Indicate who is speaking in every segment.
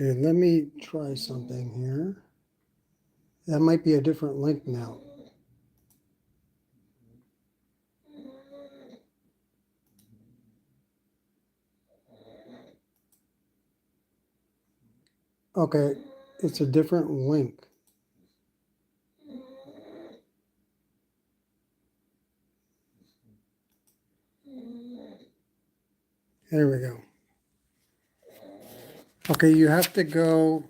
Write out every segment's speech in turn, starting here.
Speaker 1: Okay, let me try something here. That might be a different link now. Okay, it's a different link. There we go. Okay, you have to go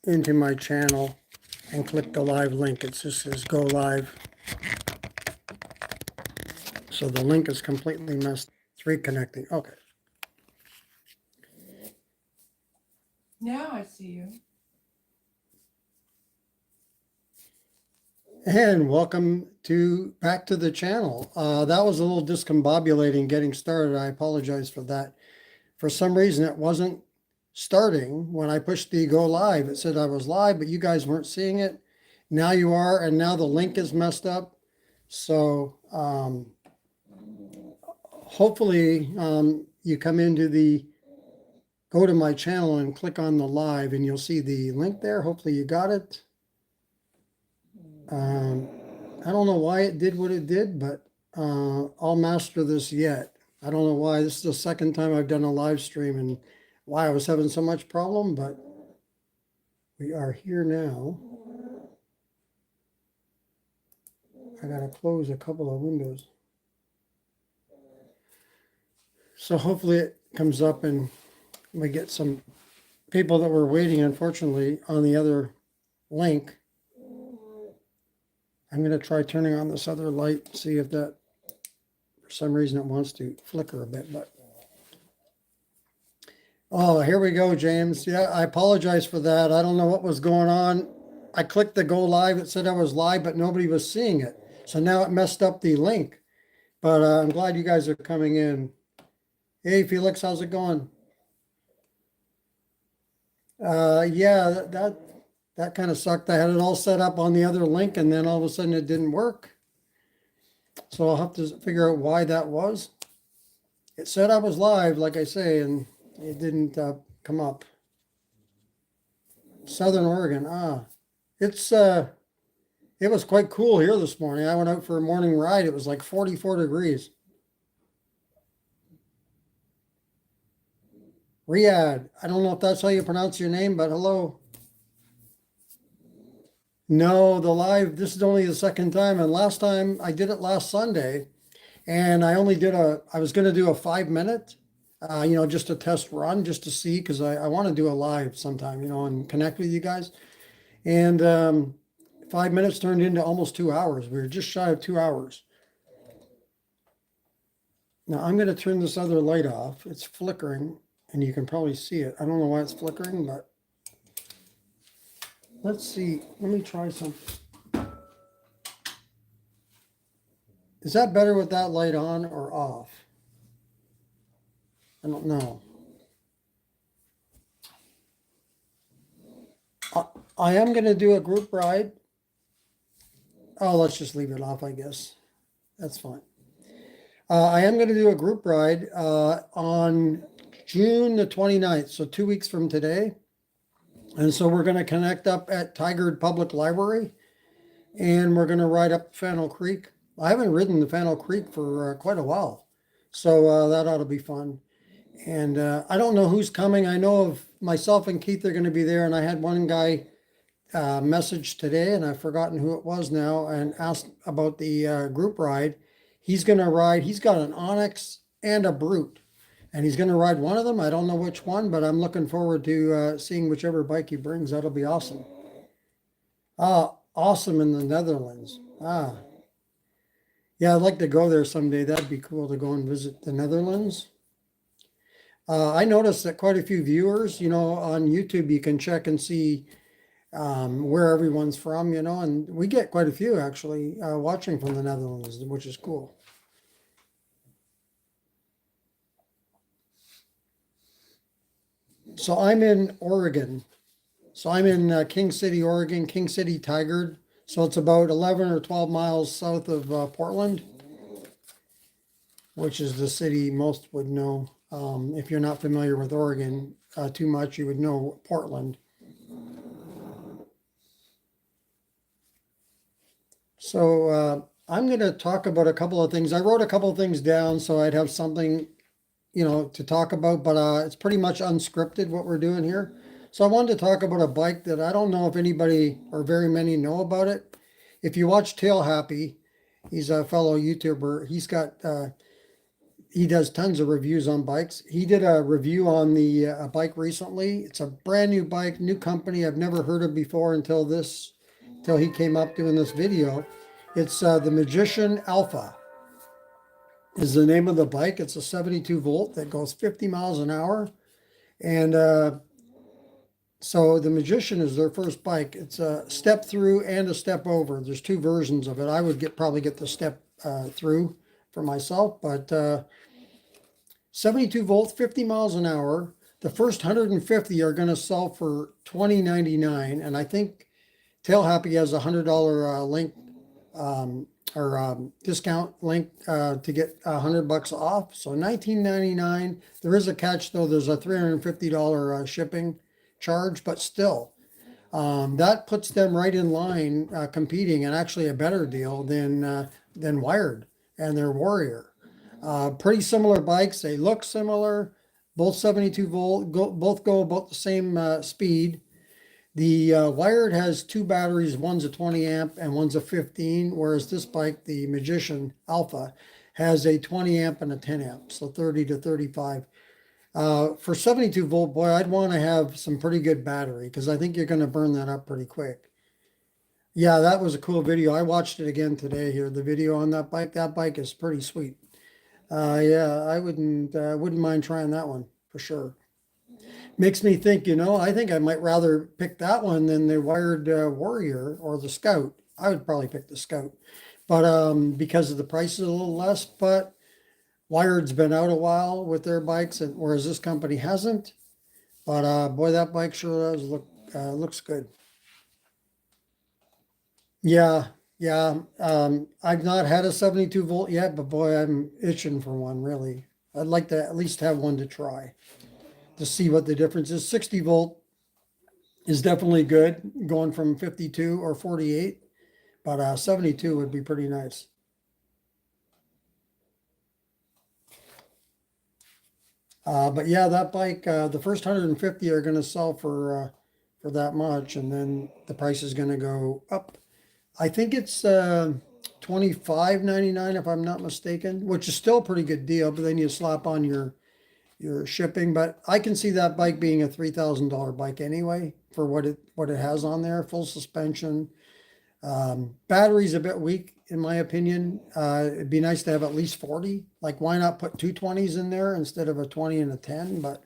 Speaker 1: into my channel and click the live link. It just says go live. So the link is completely messed. It's reconnecting. Okay.
Speaker 2: Now I see you.
Speaker 1: And welcome back to the channel. That was a little discombobulating getting started. I apologize for that. For some reason, it wasn't starting when I pushed the go live. It said I was live, but you guys weren't seeing it. Now you are, and now the link is messed up. So hopefully you come into go to my channel and click on the live, and you'll see the link there. Hopefully you got it. I don't know why it did what it did, but I'll master this yet. I don't know why. This is the second time I've done a live stream and why I was having so much problem, but we are here now. I got to close a couple of windows. So hopefully it comes up and we get some people that were waiting, unfortunately, on the other link. I'm going to try turning on this other light, see if that, for some reason, it wants to flicker a bit. But oh, here we go, James. Yeah, I apologize for that. I don't know what was going on. I clicked the go live. It said I was live, but nobody was seeing it. So now it messed up the link. But I'm glad you guys are coming in. Hey, Felix, how's it going? Yeah, that kind of sucked. I had it all set up on the other link, and then all of a sudden it didn't work. So I'll have to figure out why that was. It said I was live, like I say, and it didn't come up. Southern Oregon, it was quite cool here this morning. I went out for a morning ride. It was like 44 degrees. Riyadh, I don't know if that's how you pronounce your name, but hello. No, the live, this is only the second time. And last time I did it last Sunday, and I only did I was going to do a 5 minute, just a test run just to see, because I want to do a live sometime, and connect with you guys. And 5 minutes turned into almost 2 hours. We were just shy of 2 hours. Now I'm going to turn this other light off. It's flickering, and you can probably see it. I don't know why it's flickering, but let's see. Let me try something. Is that better with that light on or off? I don't know. I am going to do a group ride. Oh, let's just leave it off, I guess. That's fine. I am going to do a group ride on June the 29th, so 2 weeks from today. And so we're going to connect up at Tigard Public Library, and we're going to ride up Fennel Creek. I haven't ridden the Fennel Creek for quite a while, so that ought to be fun. And I don't know who's coming. I know of myself and Keith are going to be there, and I had one guy message today, and I've forgotten who it was now, and asked about the group ride. He's going to ride. He's got an Onyx and a Brute, and he's going to ride one of them. I don't know which one, but I'm looking forward to seeing whichever bike he brings. That'll be awesome. Awesome in the Netherlands. Yeah, I'd like to go there someday. That'd be cool to go and visit the Netherlands. I noticed that quite a few viewers, on YouTube, you can check and see where everyone's from, and we get quite a few actually watching from the Netherlands, which is cool. So I'm in Oregon. So I'm in King City, Oregon, King City, Tigard. So it's about 11 or 12 miles south of Portland, which is the city most would know. If you're not familiar with Oregon, too much, you would know Portland. So I'm going to talk about a couple of things. I wrote a couple of things down so I'd have something, to talk about, but it's pretty much unscripted what we're doing here. So I wanted to talk about a bike that I don't know if anybody or very many know about it. If you watch Tail Happy, he's a fellow YouTuber. He does tons of reviews on bikes. He did a review on the bike recently. It's a brand new bike, new company I've never heard of before until he came up doing this video. It's the Magician Alpha is the name of the bike. It's a 72 volt that goes 50 miles an hour. And so the Magician is their first bike. It's a step through and a step over. There's two versions of it. I would probably get the step through for myself, but 72 volts, 50 miles an hour. The first 150 are going to sell for $20.99, and I think Tail Happy has a $100 link or discount link to get $100 off. So $19.99. There is a catch though. There's a $350 shipping charge, but still, that puts them right in line competing, and actually a better deal than Wired and their Warrior. Pretty similar bikes. They look similar. Both 72 volt. Both go about the same speed. The Wired has two batteries. One's a 20 amp and one's a 15. Whereas this bike, the Magician Alpha, has a 20 amp and a 10 amp. So 30 to 35. For 72 volt, boy, I'd want to have some pretty good battery because I think you're going to burn that up pretty quick. Yeah, that was a cool video. I watched it again today here. The video on that bike. That bike is pretty sweet. Yeah, I wouldn't mind trying that one for sure. Makes me think, I think I might rather pick that one than the Wired Warrior or the Scout. I would probably pick the Scout, but because of the price is a little less. But Wired's been out a while with their bikes, and whereas this company hasn't. But boy, that bike sure does looks good. Yeah, yeah. I've not had a 72 volt yet, but boy, I'm itching for one, really. I'd like to at least have one to try to see what the difference is. 60 volt is definitely good, going from 52 or 48, but 72 would be pretty nice. But yeah, that bike, the first 150 are going to sell for that much, and then the price is going to go up. I think it's $25.99 if I'm not mistaken, which is still a pretty good deal, but then you slap on your shipping. But I can see that bike being a $3,000 bike anyway for what it has on there. Full suspension. Battery's a bit weak in my opinion. It'd be nice to have at least 40. Like, why not put two 20s in there instead of a 20 and a 10? But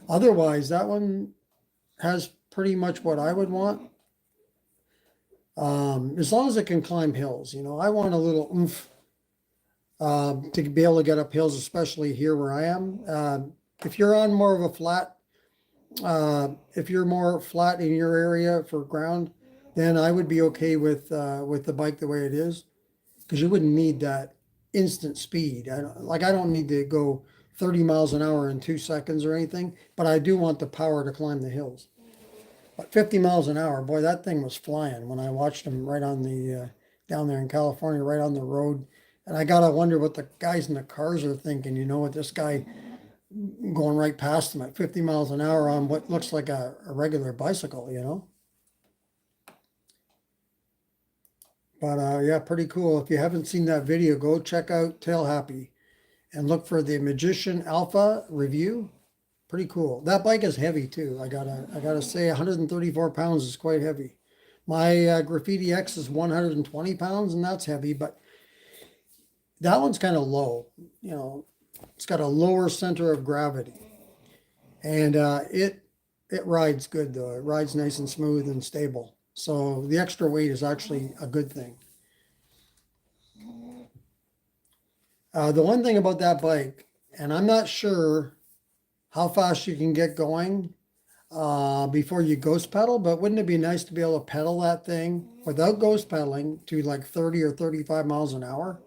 Speaker 1: otherwise, that one has pretty much what I would want. As long as it can climb hills, I want a little oomph to be able to get up hills, especially here where I am. If you're on more of a flat, if you're more flat in your area for ground, then I would be okay with the bike the way it is, because you wouldn't need that instant speed. I don't need to go 30 miles an hour in 2 seconds or anything, but I do want the power to climb the hills. But 50 miles an hour, boy, that thing was flying when I watched him right on the down there in California, right on the road. And I gotta wonder what the guys in the cars are thinking, with this guy going right past them at 50 miles an hour on what looks like a regular bicycle. But yeah, pretty cool. If you haven't seen that video, go check out Tail Happy and look for the Magician Alpha review. Pretty cool. That bike is heavy too. I gotta say, 134 pounds is quite heavy. My Graffiti X is 120 pounds, and that's heavy, but that one's kind of low. It's got a lower center of gravity, and it rides good though. It rides nice and smooth and stable. So the extra weight is actually a good thing. The one thing about that bike, and I'm not sure how fast you can get going before you ghost pedal, but wouldn't it be nice to be able to pedal that thing without ghost pedaling to like 30 or 35 miles an hour?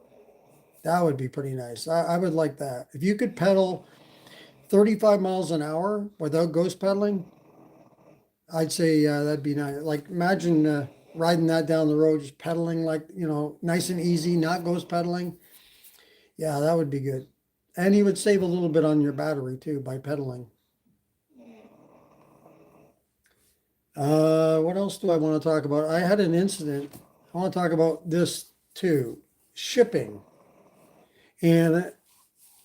Speaker 1: That would be pretty nice. I would like that. If you could pedal 35 miles an hour without ghost pedaling, I'd say that'd be nice. Like imagine riding that down the road, just pedaling like, nice and easy, not ghost pedaling. Yeah, that would be good. And you would save a little bit on your battery too by pedaling. What else do I want to talk about? I had an incident. I want to talk about this too, shipping. And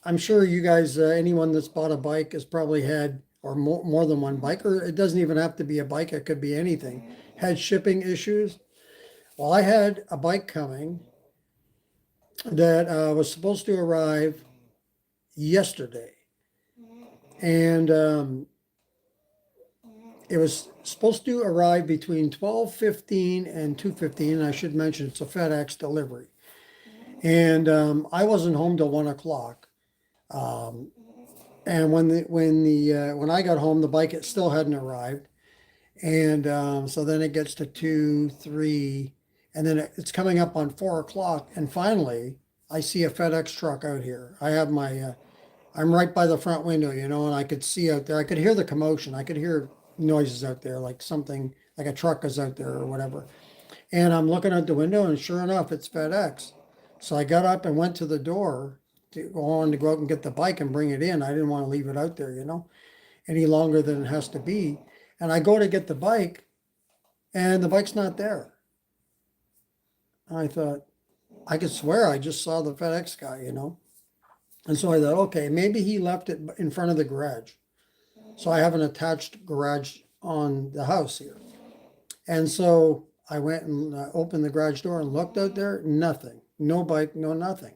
Speaker 1: I'm sure you guys, anyone that's bought a bike has probably had, or more than one bike, or it doesn't even have to be a bike, it could be anything, had shipping issues. Well, I had a bike coming that was supposed to arrive yesterday. And it was supposed to arrive between 12:15 and 2:15. I should mention it's a FedEx delivery. And I wasn't home till 1 o'clock. And when I got home, the bike it still hadn't arrived. And so then it gets to 2, 3, and then it's coming up on 4 o'clock. And finally, I see a FedEx truck out here. I have my, I'm right by the front window, and I could see out there. I could hear the commotion. I could hear noises out there, like something, like a truck is out there or whatever. And I'm looking out the window, and sure enough, it's FedEx. So I got up and went to the door to go out and get the bike and bring it in. I didn't want to leave it out there, any longer than it has to be. And I go to get the bike, and the bike's not there. And I thought, I could swear I just saw the FedEx guy, And so I thought, okay, maybe he left it in front of the garage. So I have an attached garage on the house here. And so I went and opened the garage door and looked out there, nothing, no bike, no nothing.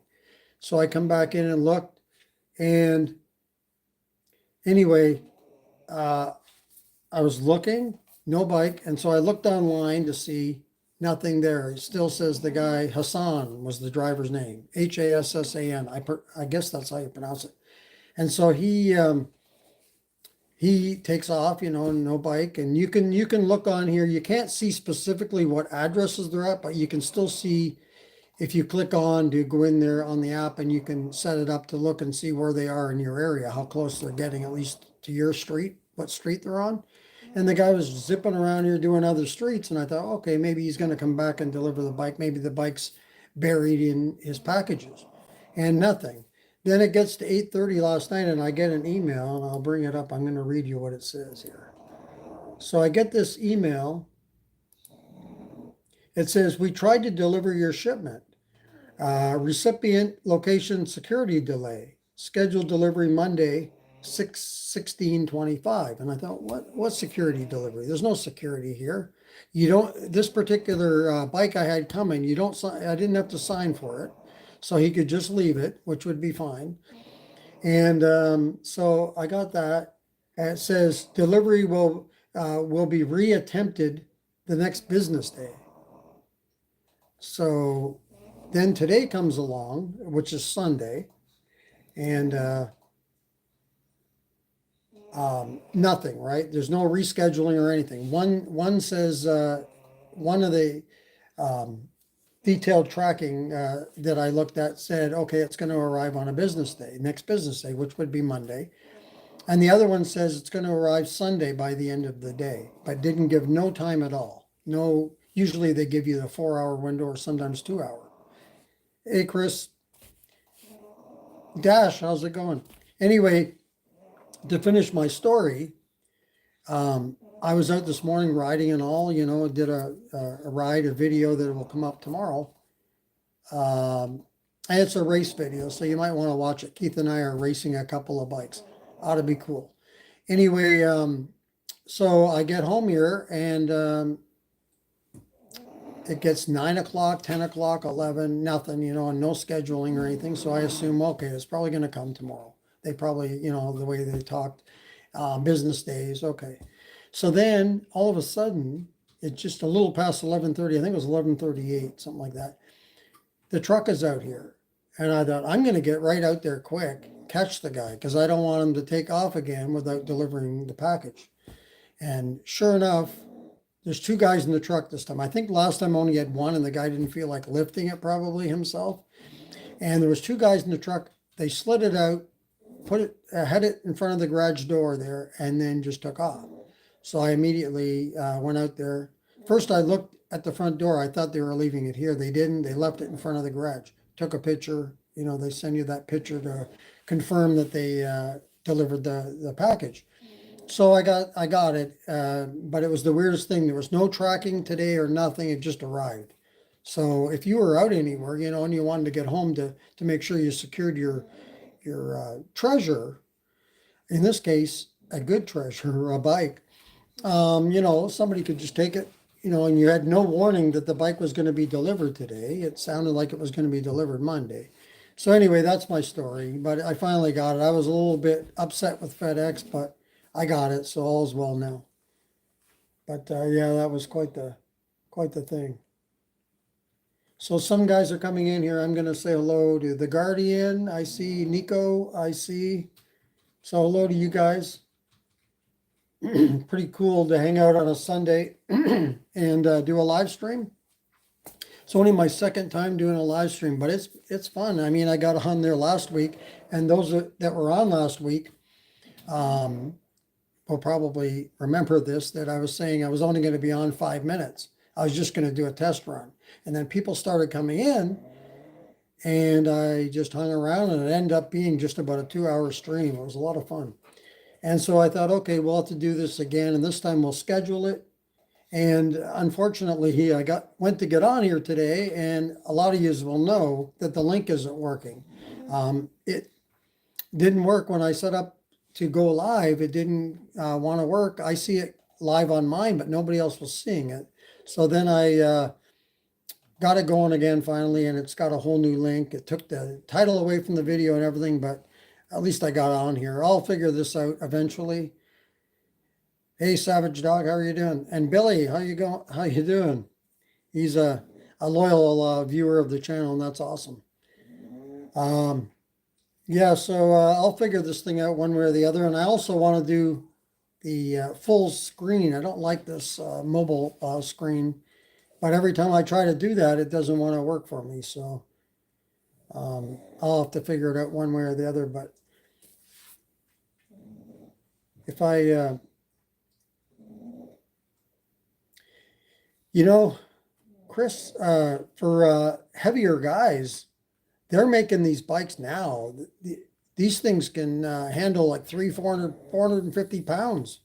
Speaker 1: So I come back in and looked, and anyway, I was looking, no bike. And so I looked online to see nothing there. It still says the guy, Hassan was the driver's name, Hassan. I guess that's how you pronounce it. And so he takes off, no bike. And you can look on here. You can't see specifically what addresses they're at, but you can still see if you click on to go in there on the app, and you can set it up to look and see where they are in your area, how close they're getting at least to your street, what street they're on. And the guy was zipping around here doing other streets. And I thought, okay, maybe he's going to come back and deliver the bike. Maybe the bike's buried in his packages, and nothing. Then it gets to 8:30 last night, and I get an email, and I'll bring it up. I'm going to read you what it says here. So I get this email. It says, we tried to deliver your shipment. Recipient location security delay. Scheduled delivery Monday, 6/16/25. And I thought, what security delivery? There's no security here. This particular bike I had coming, I didn't have to sign for it. So he could just leave it, which would be fine. And so I got that. And it says delivery will be reattempted the next business day. So then today comes along, which is Sunday, and nothing, right? There's no rescheduling or anything. One says, one of the detailed tracking that I looked at said, okay, it's going to arrive on a business day, next business day, which would be Monday. And the other one says it's going to arrive Sunday by the end of the day, but didn't give no time at all. No, usually they give you the 4-hour window or sometimes 2-hour. Hey, Chris. Dash, how's it going? Anyway, to finish my story, I was out this morning riding and all, did a ride, a video that will come up tomorrow. And it's a race video, so you might want to watch it. Keith and I are racing a couple of bikes. Ought to be cool. Anyway, so I get home here, and it gets 9 o'clock, 10 o'clock, 11, nothing, and no scheduling or anything. So I assume, okay, it's probably going to come tomorrow. They probably, the way they talked, business days, okay. So then all of a sudden, it's just a little past 11:30. I think it was 11:38, something like that. The truck is out here. And I thought, I'm going to get right out there quick, catch the guy, because I don't want him to take off again without delivering the package. And sure enough, there's 2 guys in the truck this time. I think last time I only had one, and the guy didn't feel like lifting it probably himself. And there was 2 guys in the truck. They slid it out, had it in front of the garage door there, and then just took off. So I immediately went out there. First, I looked at the front door. I thought they were leaving it here. They didn't. They left it in front of the garage. Took a picture. You know, they send you that picture to confirm that they delivered the package. So I got it, but it was the weirdest thing. There was no tracking today or nothing. It just arrived. So if you were out anywhere, you know, and you wanted to get home to make sure you secured your treasure, in this case, a good treasure, a bike, you know, somebody could just take it, you know, and you had no warning that the bike was going to be delivered today. It sounded like it was going to be delivered Monday. So anyway, that's my story. But I finally got it. I was a little bit upset with FedEx, but I got it, so all's well now. But yeah, that was quite the thing. So some guys are coming in here. I'm going to say hello to the Guardian. I see Nico. I see. So hello to you guys. Pretty cool to hang out on a Sunday and do a live stream. It's only my second time doing a live stream, but it's fun. I mean, I got on there last week, and those that were on last week will probably remember this, that I was saying I was only going to be on 5 minutes. I was just going to do a test run. And then people started coming in, and I just hung around, and it ended up being just about a 2-hour stream. It was a lot of fun. And so I thought, okay, we'll have to do this again, and this time we'll schedule it. And unfortunately, I went to get on here today, and a lot of you will know that the link isn't working. It didn't work when I set up to go live. It didn't want to work. I see it live on mine, but nobody else was seeing it. So then I got it going again finally, and it's got a whole new link. It took the title away from the video and everything, but at least I got on here. I'll figure this out eventually. Hey, Savage Dog, how are you doing? And Billy, how you going? How you doing? He's a loyal viewer of the channel, and that's awesome. Yeah, so I'll figure this thing out one way or the other. And I also want to do the full screen. I don't like this mobile screen, but every time I try to do that, it doesn't want to work for me. So I'll have to figure it out one way or the other. But if I, you know, Chris, for heavier guys, they're making these bikes now. These things can handle like 450 pounds.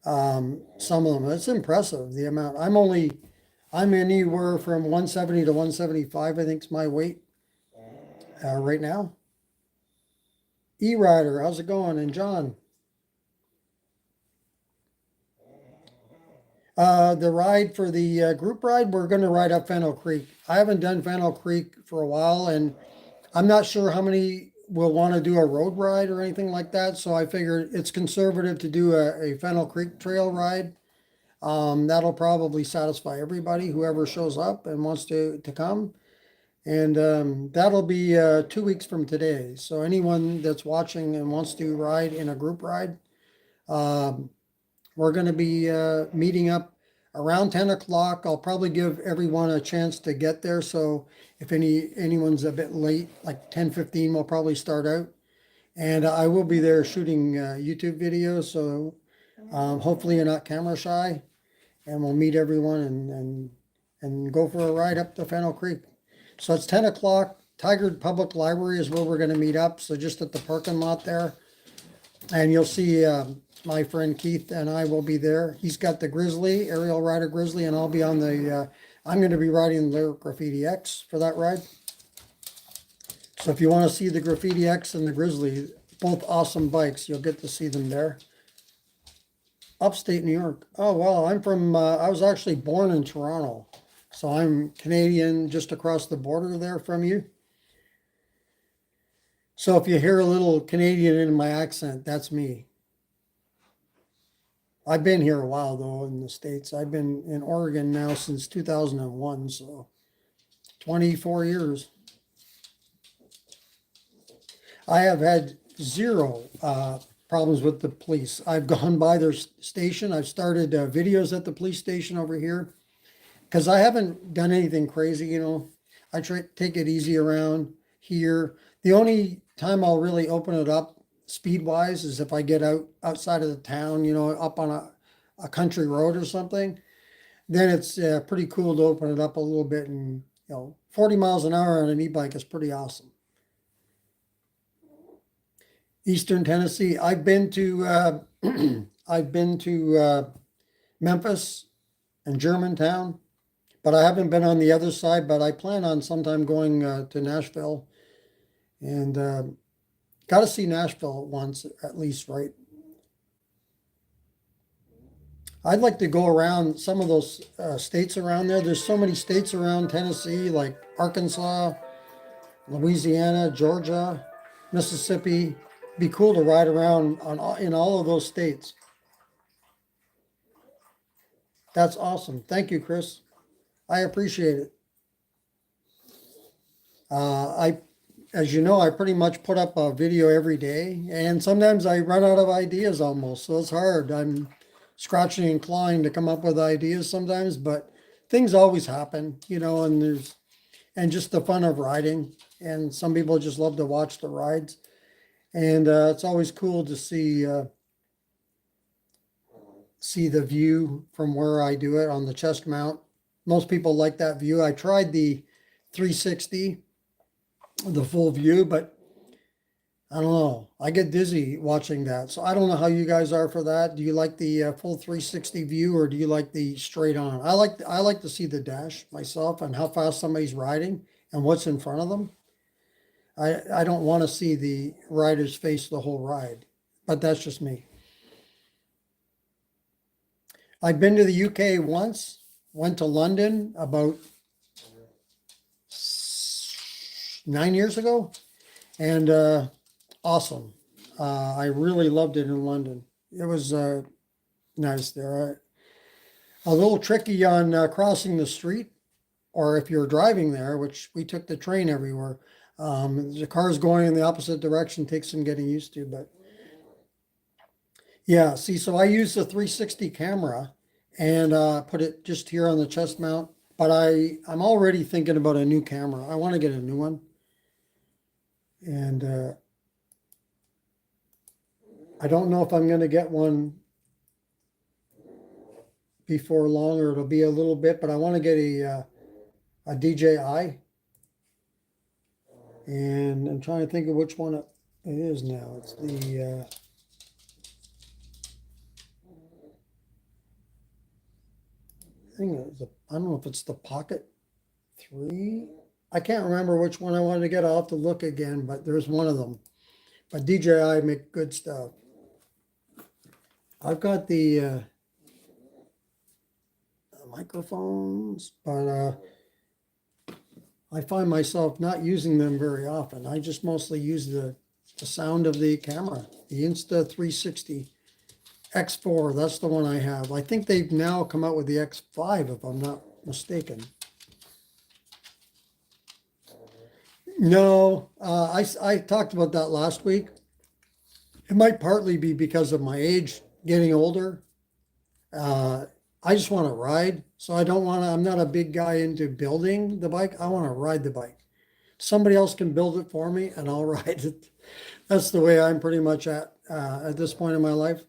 Speaker 1: Some of them. It's impressive, the amount. I'm anywhere from 170 to 175, I think is my weight right now. E-Rider, how's it going? And John? The ride for the group ride, we're going to ride up Fennel Creek. I haven't done Fennel Creek for a while, and I'm not sure how many will want to do a road ride or anything like that. So I figured it's conservative to do a Fennel Creek trail ride. That'll probably satisfy everybody, whoever shows up and wants to come. And that'll be 2 weeks from today. So anyone that's watching and wants to ride in a group ride, we're going to be meeting up around 10 o'clock. I'll probably give everyone a chance to get there. So if anyone's a bit late, like 10:15, we'll probably start out. And I will be there shooting YouTube videos. So hopefully you're not camera shy. And we'll meet everyone and go for a ride up to Fennel Creek. So it's 10 o'clock. Tigard Public Library is where we're going to meet up. So just at the parking lot there. And you'll see my friend Keith and I will be there. He's got the Grizzly, Aerial Rider Grizzly, and I'll be on the, I'm going to be riding the Graffiti X for that ride. So if you want to see the Graffiti X and the Grizzly, both awesome bikes, you'll get to see them there. Upstate New York. Oh, well, I'm from, I was actually born in Toronto. So I'm Canadian, just across the border there from you. So if you hear a little Canadian in my accent, that's me. I've been here a while, though, in the States. I've been in Oregon now since 2001, so 24 years. I have had zero problems with the police. I've gone by their station. I've started videos at the police station over here because I haven't done anything crazy, you know. I try to take it easy around here. The only time I'll really open it up speed wise is if I get outside of the town, you know, up on a country road or something. Then it's pretty cool to open it up a little bit, and 40 miles an hour on an e-bike is pretty awesome. Eastern Tennessee. I've been to I've been to Memphis and Germantown, but I haven't been on the other side. But I plan on sometime going to Nashville, and got to see Nashville once at least, right? I'd like to go around some of those states around there. There's so many states around Tennessee, like Arkansas, Louisiana, Georgia, Mississippi. Be cool to ride around in all of those states. That's awesome. Thank you, Chris. I appreciate it. As you know, I pretty much put up a video every day, and sometimes I run out of ideas almost, so it's hard. I'm scratching and clawing to come up with ideas sometimes, but things always happen, and just the fun of riding. And some people just love to watch the rides, and it's always cool to see the view from where I do it on the chest mount. Most people like that view. I tried the 360, the full view, but I don't know. I get dizzy watching that. So I don't know how you guys are for that. Do you like the full 360 view, or do you like the straight on? I like to see the dash myself and how fast somebody's riding and what's in front of them. I don't want to see the rider's face the whole ride, but that's just me. I've been to the UK once, went to London about 9 years ago, and awesome. I really loved it in London. It was nice there. A little tricky on crossing the street, or if you're driving there, which we took the train everywhere. The cars going in the opposite direction takes some getting used to, but yeah, see, so I use the 360 camera and put it just here on the chest mount, but I'm already thinking about a new camera. I want to get a new one. And I don't know if I'm going to get one before long, or it'll be a little bit, but I want to get a DJI. And I'm trying to think of which one it is now. It's the I don't know if it's the Pocket 3. I can't remember which one I wanted to get. I'll have to look again, but there's one of them. But DJI make good stuff. I've got the microphones, but I find myself not using them very often. I just mostly use the sound of the camera, the Insta360 X4. That's the one I have. I think they've now come out with the X5, if I'm not mistaken. No, I talked about that last week. It might partly be because of my age, getting older. I just want to ride. So I'm not a big guy into building the bike. I want to ride the bike. Somebody else can build it for me and I'll ride it. That's the way I'm pretty much at this point in my life.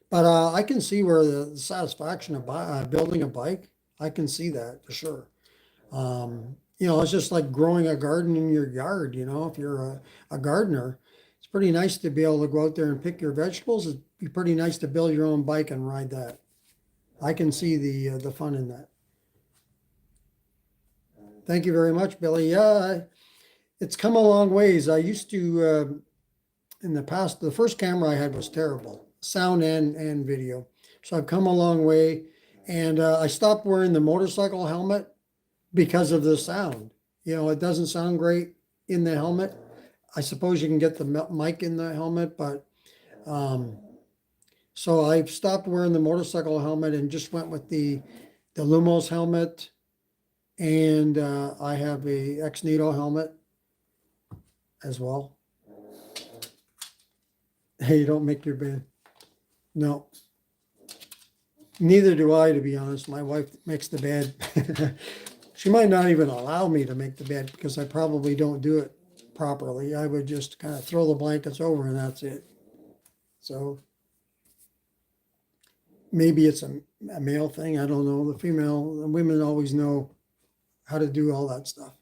Speaker 1: But I can see where the satisfaction of building a bike, I can see that for sure. It's just like growing a garden in your yard. If you're a gardener, it's pretty nice to be able to go out there and pick your vegetables. It'd be pretty nice to build your own bike and ride that. I can see the fun in that. Thank you very much, Billy. Yeah, it's come a long ways. I used to, in the past, the first camera I had was terrible, sound and video. So I've come a long way, and I stopped wearing the motorcycle helmet because of the sound. It doesn't sound great in the helmet. I suppose you can get the mic in the helmet, but so I've stopped wearing the motorcycle helmet and just went with the Lumos helmet, and I have a Ex-Nito helmet as well. Hey, you don't make your bed. No. Neither do I, to be honest. My wife makes the bed. She might not even allow me to make the bed because I probably don't do it properly. I would just kind of throw the blankets over and that's it. So maybe it's a male thing. I don't know. The women always know how to do all that stuff.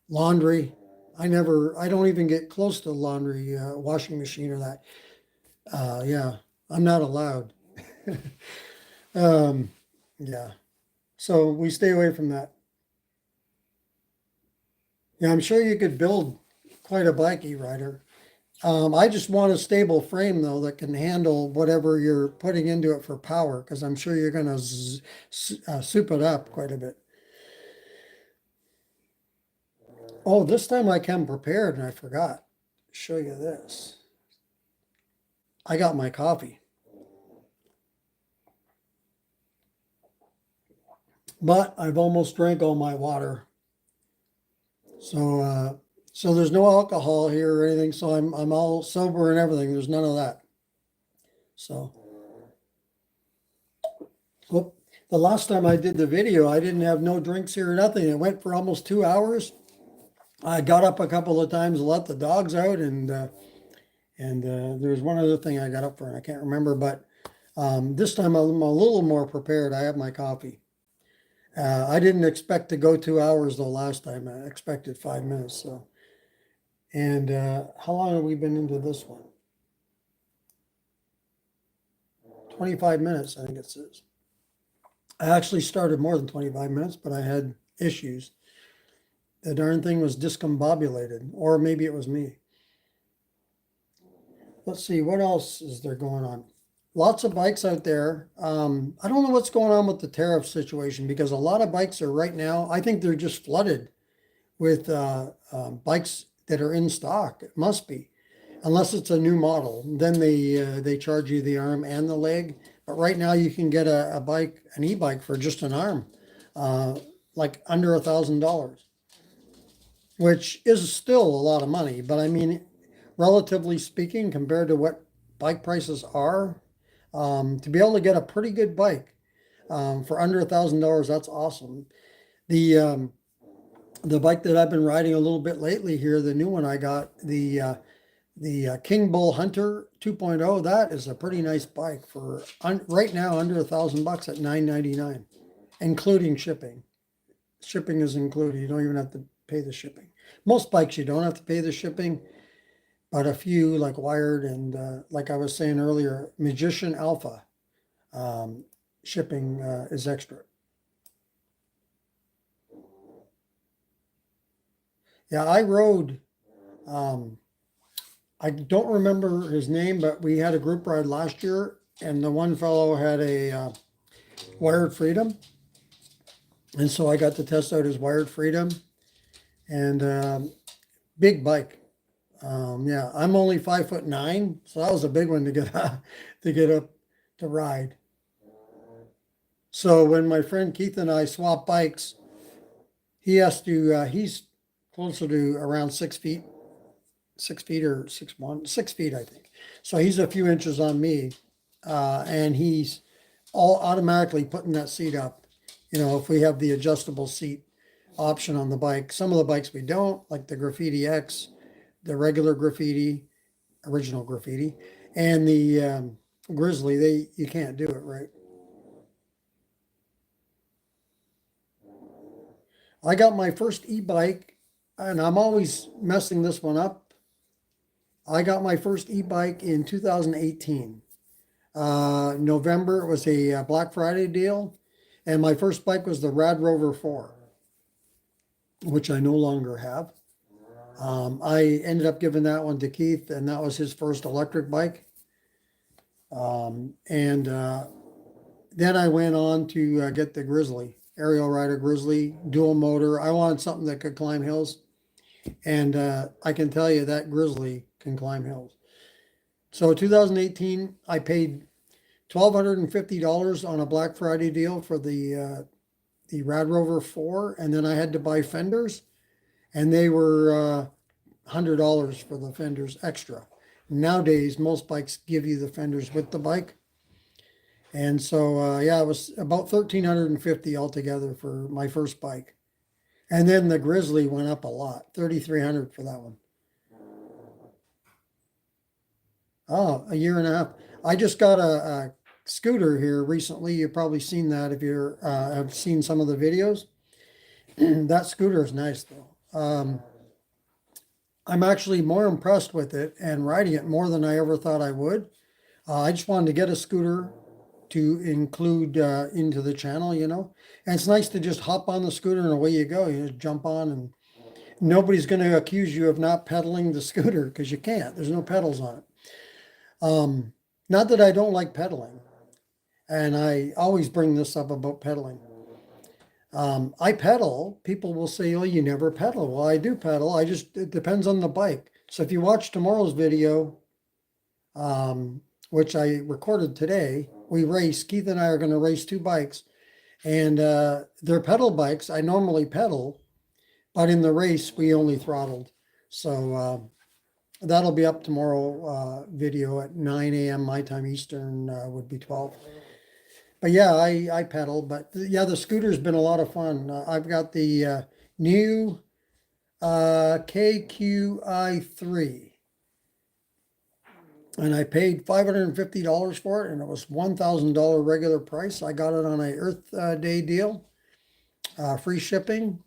Speaker 1: Laundry. I don't even get close to laundry, washing machine or that. Yeah, I'm not allowed. um, yeah. So we stay away from that. Yeah, I'm sure you could build quite a bike e-rider. I just want a stable frame though that can handle whatever you're putting into it for power, because I'm sure you're going to soup it up quite a bit. Oh, this time I came prepared and I forgot to show you this. I got my coffee. But I've almost drank all my water. So there's no alcohol here or anything, so I'm all sober and everything. There's none of that. So well, the last time I did the video, I didn't have no drinks here or nothing. It went for almost 2 hours. I got up a couple of times to let the dogs out, and there was one other thing I got up for, and I can't remember. But this time I'm a little more prepared. I have my coffee. I didn't expect to go 2 hours though last time. I expected 5 minutes. So, and how long have we been into this one? 25 minutes, I think it says. I actually started more than 25 minutes, but I had issues. The darn thing was discombobulated, or maybe it was me. Let's see, what else is there going on? Lots of bikes out there. I don't know what's going on with the tariff situation, because a lot of bikes are right now, I think they're just flooded with bikes that are in stock. It must be, unless it's a new model. Then they charge you the arm and the leg. But right now you can get a bike, an e-bike for just an arm, like under $1,000, which is still a lot of money. But I mean, relatively speaking, compared to what bike prices are, to be able to get a pretty good bike for under $1,000, that's awesome. The bike that I've been riding a little bit lately here, the new one I got, the King Bull Hunter 2.0, that is a pretty nice bike for right now under $1,000 at $999, including shipping. Shipping is included. You don't even have to pay the shipping. Most bikes you don't have to pay the shipping, but a few like Wired and like I was saying earlier, Magician Alpha, shipping is extra. Yeah, I rode, I don't remember his name, but we had a group ride last year, and the one fellow had a Wired Freedom. And so I got to test out his Wired Freedom, and big bike. Yeah, I'm only 5'9", so that was a big one to get up to ride. So when my friend Keith and I swap bikes, he has to. He's closer to around 6 feet, 6 feet or 6'1", 6 feet, I think. So he's a few inches on me, and he's all automatically putting that seat up. You know, if we have the adjustable seat option on the bike. Some of the bikes we don't, like the Graffiti X, the regular Graffiti, original Graffiti, and the Grizzly, you can't do it, right? I got my first e-bike, and I'm always messing this one up. I got my first e-bike in 2018. November, it was a Black Friday deal, and my first bike was the Rad Rover 4, which I no longer have. I ended up giving that one to Keith, and that was his first electric bike. Then I went on to get the Grizzly, Aerial Rider Grizzly, dual motor. I wanted something that could climb hills, and I can tell you that Grizzly can climb hills. So 2018, I paid $1,250 on a Black Friday deal for the Rad Rover 4, and then I had to buy fenders, and they were $100 for the fenders extra. Nowadays, most bikes give you the fenders with the bike. And so, yeah, it was about $1,350 altogether for my first bike. And then the Grizzly went up a lot, $3,300 for that one. Oh, a year and a half. I just got a scooter here recently. You've probably seen that if you're have seen some of the videos. That scooter is nice though. I'm actually more impressed with it and riding it more than I ever thought I would. I just wanted to get a scooter to include into the channel, you know. And it's nice to just hop on the scooter and away you go. You just jump on and nobody's going to accuse you of not pedaling the scooter because you can't. There's no pedals on it. Not that I don't like pedaling, and I always bring this up about pedaling. I pedal. People will say, "Oh, you never pedal." Well, I do pedal. It depends on the bike. So if you watch tomorrow's video, which I recorded today, we race. Keith and I are going to race two bikes, and they're pedal bikes. I normally pedal, but in the race we only throttled. So that'll be up tomorrow video at 9 a.m. my time. Eastern would be 12. But yeah, I pedal. But yeah, the scooter's been a lot of fun. I've got the new KQi3. And I paid $550 for it, and it was $1,000 regular price. I got it on a Earth Day deal, free shipping,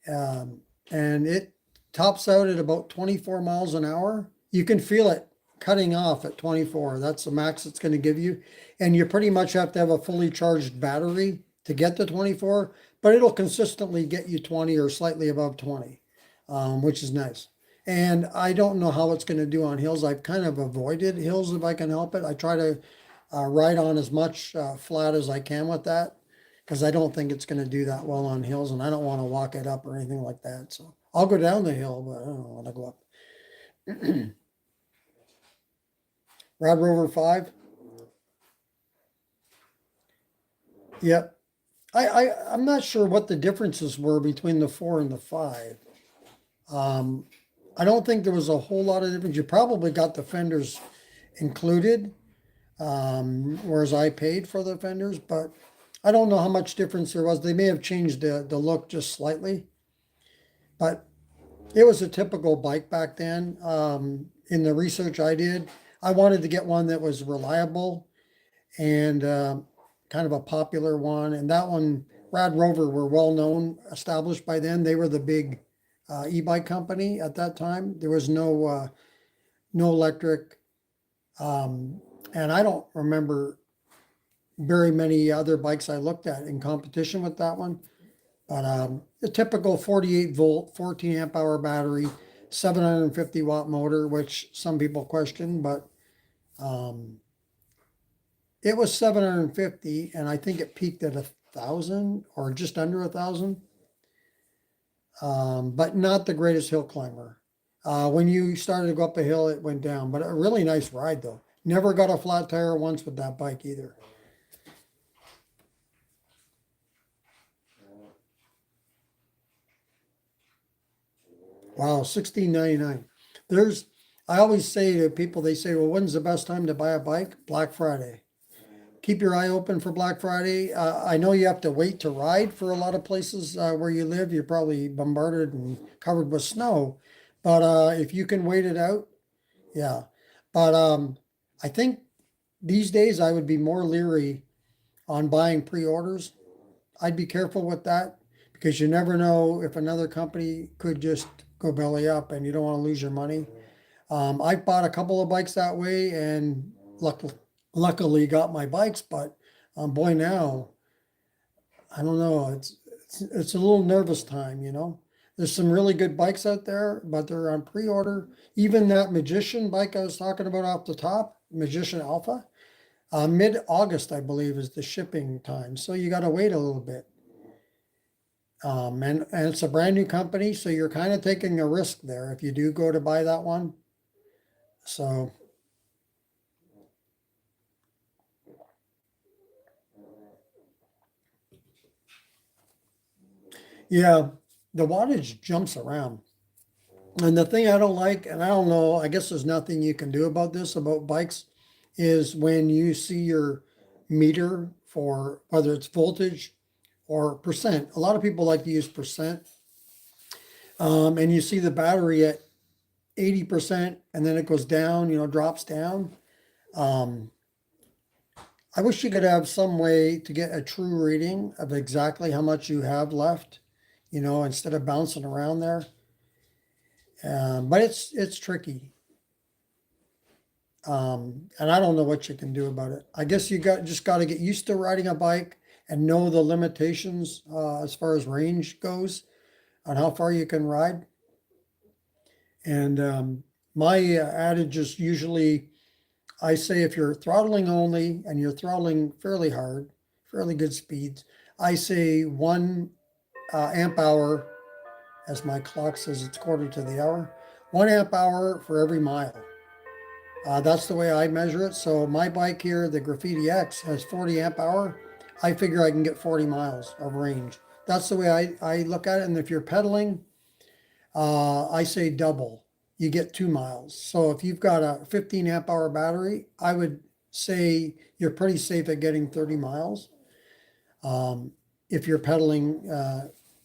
Speaker 1: and it tops out at about 24 miles an hour. You can feel it cutting off at 24. That's the max it's going to give you, and you pretty much have to have a fully charged battery to get to 24, but it'll consistently get you 20 or slightly above 20, which is nice. And I don't know how it's going to do on hills. I've kind of avoided hills if I can help it. I try to ride on as much flat as I can with that because I don't think it's going to do that well on hills, and I don't want to walk it up or anything like that. So I'll go down the hill, but I don't want to go up. Rad Rover 5. Yep. I'm not sure what the differences were between the 4 and the 5. I don't think there was a whole lot of difference. You probably got the fenders included, whereas I paid for the fenders, but I don't know how much difference there was. They may have changed the look just slightly, but it was a typical bike back then. In the research I did, I wanted to get one that was reliable and kind of a popular one. And that one, Rad Rover, were well known, established by then. They were the big e-bike company at that time. There was no electric, and I don't remember very many other bikes I looked at in competition with that one. But the typical 48 volt, 14 amp hour battery, 750 watt motor, which some people question, but it was 750, and I think it peaked at 1,000 or just under 1,000. But not the greatest hill climber. When you started to go up a hill, it went down, but a really nice ride though. Never got a flat tire once with that bike either. Wow, $16.99. I always say to people, they say, well, when's the best time to buy a bike? Black Friday. Keep your eye open for Black Friday. I know you have to wait to ride for a lot of places where you live. You're probably bombarded and covered with snow. But if you can wait it out, yeah. But I think these days I would be more leery on buying pre-orders. I'd be careful with that because you never know if another company could just go belly up and you don't want to lose your money. I've bought a couple of bikes that way and luckily got my bikes, but boy, now I don't know. It's a little nervous time, you know. There's some really good bikes out there, but they're on pre-order. Even that Magician bike I was talking about off the top, Magician Alpha, mid-August, I believe, is the shipping time. So you got to wait a little bit. And it's a brand new company, so you're kind of taking a risk there if you do go to buy that one. So yeah, the wattage jumps around. And the thing I don't like, and I don't know, I guess there's nothing you can do about this about bikes, is when you see your meter for whether it's voltage or percent. A lot of people like to use percent. And you see the battery at 80% and then it goes down, drops down. I wish you could have some way to get a true reading of exactly how much you have left, instead of bouncing around there. But it's tricky. And I don't know what you can do about it. I guess you just got to get used to riding a bike and know the limitations as far as range goes on how far you can ride. And my adage is usually, I say if you're throttling only and you're throttling fairly hard, fairly good speeds, I say 1 amp hour, as my clock says it's quarter to the hour, 1 amp hour for every mile. That's the way I measure it. So my bike here, the Graffiti X, has 40 amp hour. I figure I can get 40 miles of range. That's the way I look at it. And if you're pedaling, I say double. You get 2 miles. So if you've got a 15 amp hour battery, I would say you're pretty safe at getting 30 miles if you're pedaling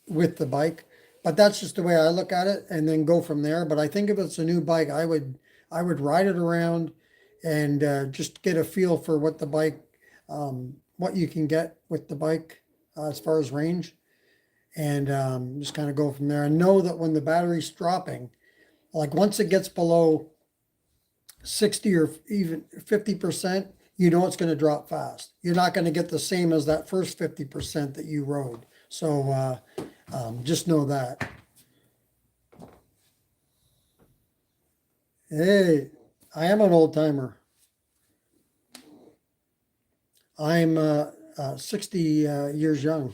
Speaker 1: with the bike. But that's just the way I look at it and then go from there. But I think if it's a new bike, I would ride it around and just get a feel for what the bike, what you can get with the bike as far as range, and just kind of go from there and know that when the battery's dropping, like once it gets below 60 or even 50%, it's going to drop fast. You're not going to get the same as that first 50% that you rode. So just know that. Hey, I am an old timer. I'm 60 years young.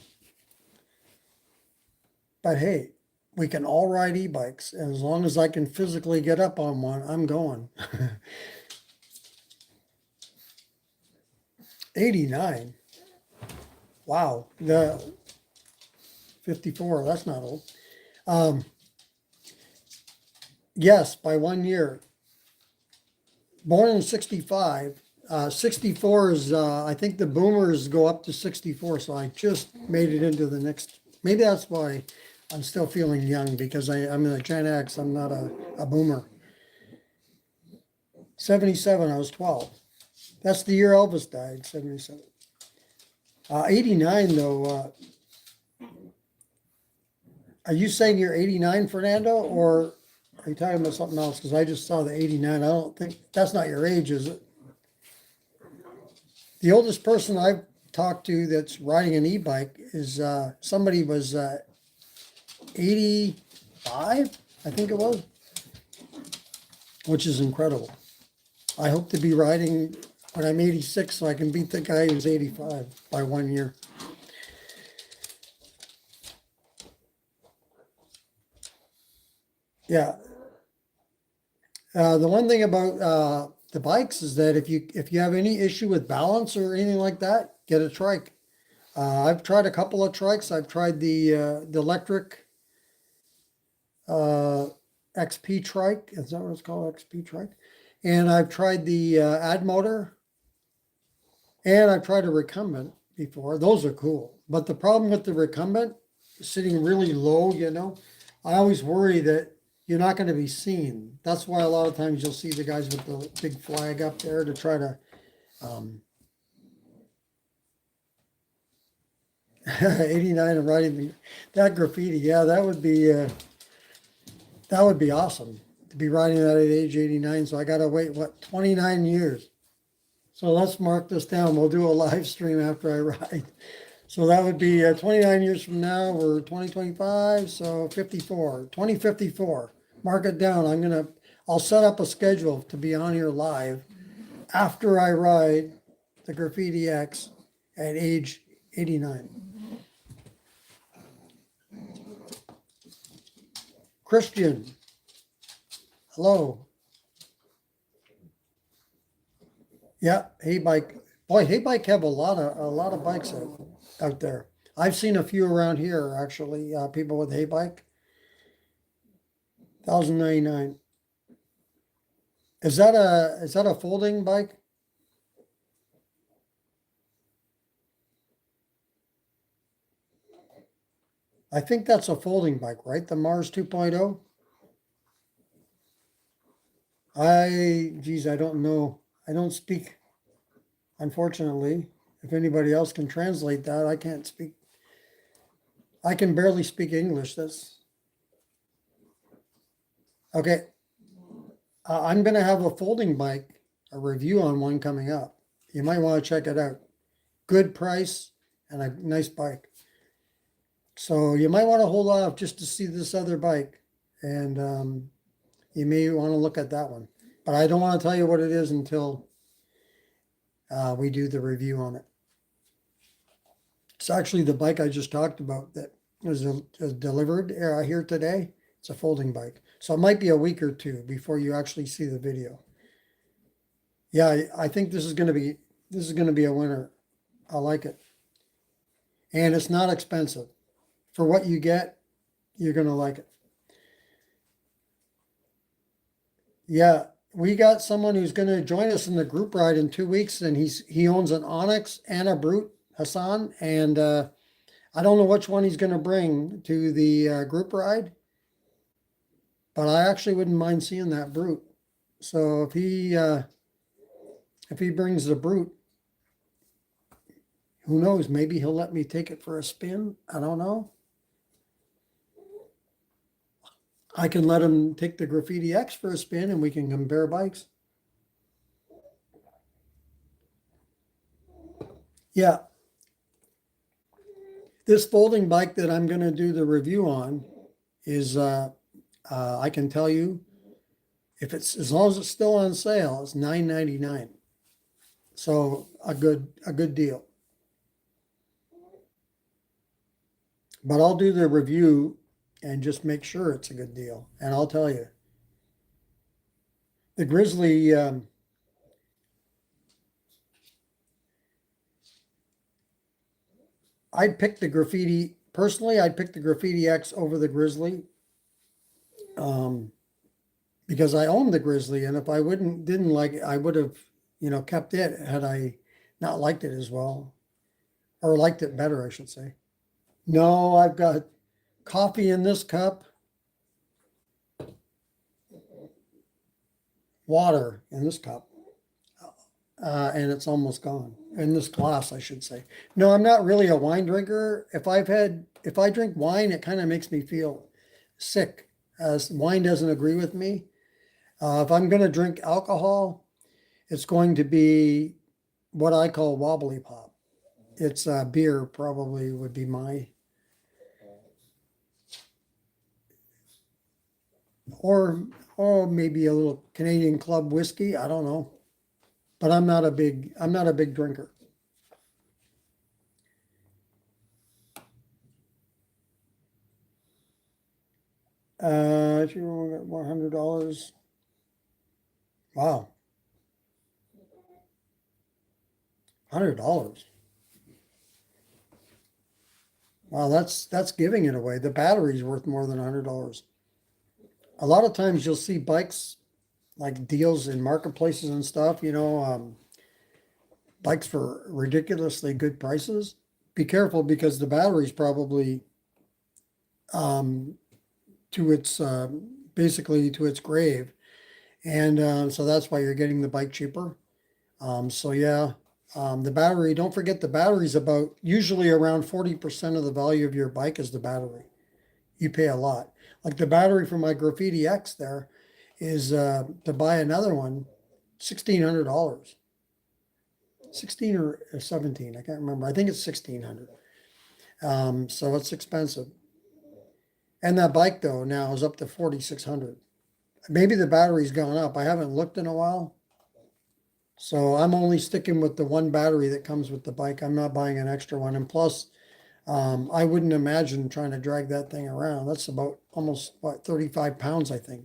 Speaker 1: But hey, we can all ride e-bikes. And as long as I can physically get up on one, I'm going. 89. Wow. The 54, that's not old. Yes, by 1 year. Born in 65. 64 is, I think the boomers go up to 64. So I just made it into the next. Maybe that's why I'm still feeling young, because I'm in a Gen X. I'm not a boomer. 77, I was 12. That's the year Elvis died, 77. 89, though. Are you saying you're 89, Fernando, or are you talking about something else? Because I just saw the 89. I don't think, that's not your age, is it? The oldest person I've talked to that's riding an e-bike is somebody was 85, I think it was, which is incredible. I hope to be riding when I'm 86 so I can beat the guy who's 85 by 1 year. Yeah. The one thing about the bikes is that if you have any issue with balance or anything like that, get a trike. I've tried a couple of trikes. I've tried the electric XP trike. Is that what it's called? XP trike. And I've tried the ad motor. And I've tried a recumbent before. Those are cool. But the problem with the recumbent, sitting really low, I always worry that you're not going to be seen. That's why a lot of times you'll see the guys with the big flag up there to try to 89 and riding that graffiti. Yeah, that would be awesome to be riding that at age 89. So I got to wait, 29 years. So let's mark this down. We'll do a live stream after I ride. So that would be 29 years from now. We're 2025, so 54, 2054. Mark it down. I'll set up a schedule to be on here live after I ride the Graffiti X at age 89. Christian, hello. Yeah, Hey Bike. Boy, Hey Bike have a lot of bikes out there. I've seen a few around here actually. People with Hey Bike. 1,099. Is that a folding bike? I think that's a folding bike, right? The Mars 2.0. Geez, I don't know. I don't speak, unfortunately. If anybody else can translate that, I can't speak. I can barely speak English. That's okay. I'm going to have a folding bike, a review on one coming up. You might want to check it out. Good price and a nice bike. So you might want to hold off just to see this other bike, and you may want to look at that one. But I don't want to tell you what it is until we do the review on it. It's actually the bike I just talked about that was delivered here today. It's a folding bike. So it might be a week or two before you actually see the video. Yeah, I think this is going to be a winner. I like it. And it's not expensive. For what you get, you're going to like it. Yeah, we got someone who's going to join us in the group ride in 2 weeks, and he owns an Onyx and a Brute, Hassan, and I don't know which one he's going to bring to the group ride, but I actually wouldn't mind seeing that Brute. So if he brings the Brute, who knows? Maybe he'll let me take it for a spin. I don't know. I can let him take the Graffiti X for a spin, and we can compare bikes. Yeah. This folding bike that I'm going to do the review on is, I can tell you, if it's as long as it's still on sale, it's $9.99. So a good deal. But I'll do the review and just make sure it's a good deal. And I'll tell you, the Grizzly, I'd pick the Graffiti, personally, I'd pick the Graffiti X over the Grizzly. Because I own the Grizzly, and if I didn't like it, I would have, kept it had I not liked it as well, or liked it better, I should say. No, I've got coffee in this cup, water in this cup, and it's almost gone. In this glass, I should say. No, I'm not really a wine drinker. If I drink wine, it kind of makes me feel sick, as wine doesn't agree with me. If I'm going to drink alcohol, it's going to be what I call wobbly pop. It's beer, probably would be or maybe a little Canadian Club whiskey. I don't know, but I'm not a big drinker. If you want to get $100, wow, $100. Wow, that's giving it away. The battery's worth more than $100. A lot of times you'll see bikes like deals in marketplaces and stuff, bikes for ridiculously good prices. Be careful, because the battery's probably to its basically to its grave, and so that's why you're getting the bike cheaper. So yeah, the battery. Don't forget, the battery's about usually around 40% of the value of your bike is the battery. You pay a lot. Like the battery for my Graffiti X there is to buy another one, $1,600. 16 or 17, I can't remember. I think it's 1,600. So it's expensive. And that bike though now is up to 4,600. Maybe the battery's gone up. I haven't looked in a while. So I'm only sticking with the one battery that comes with the bike. I'm not buying an extra one. And plus, I wouldn't imagine trying to drag that thing around. That's about almost, 35 pounds, I think.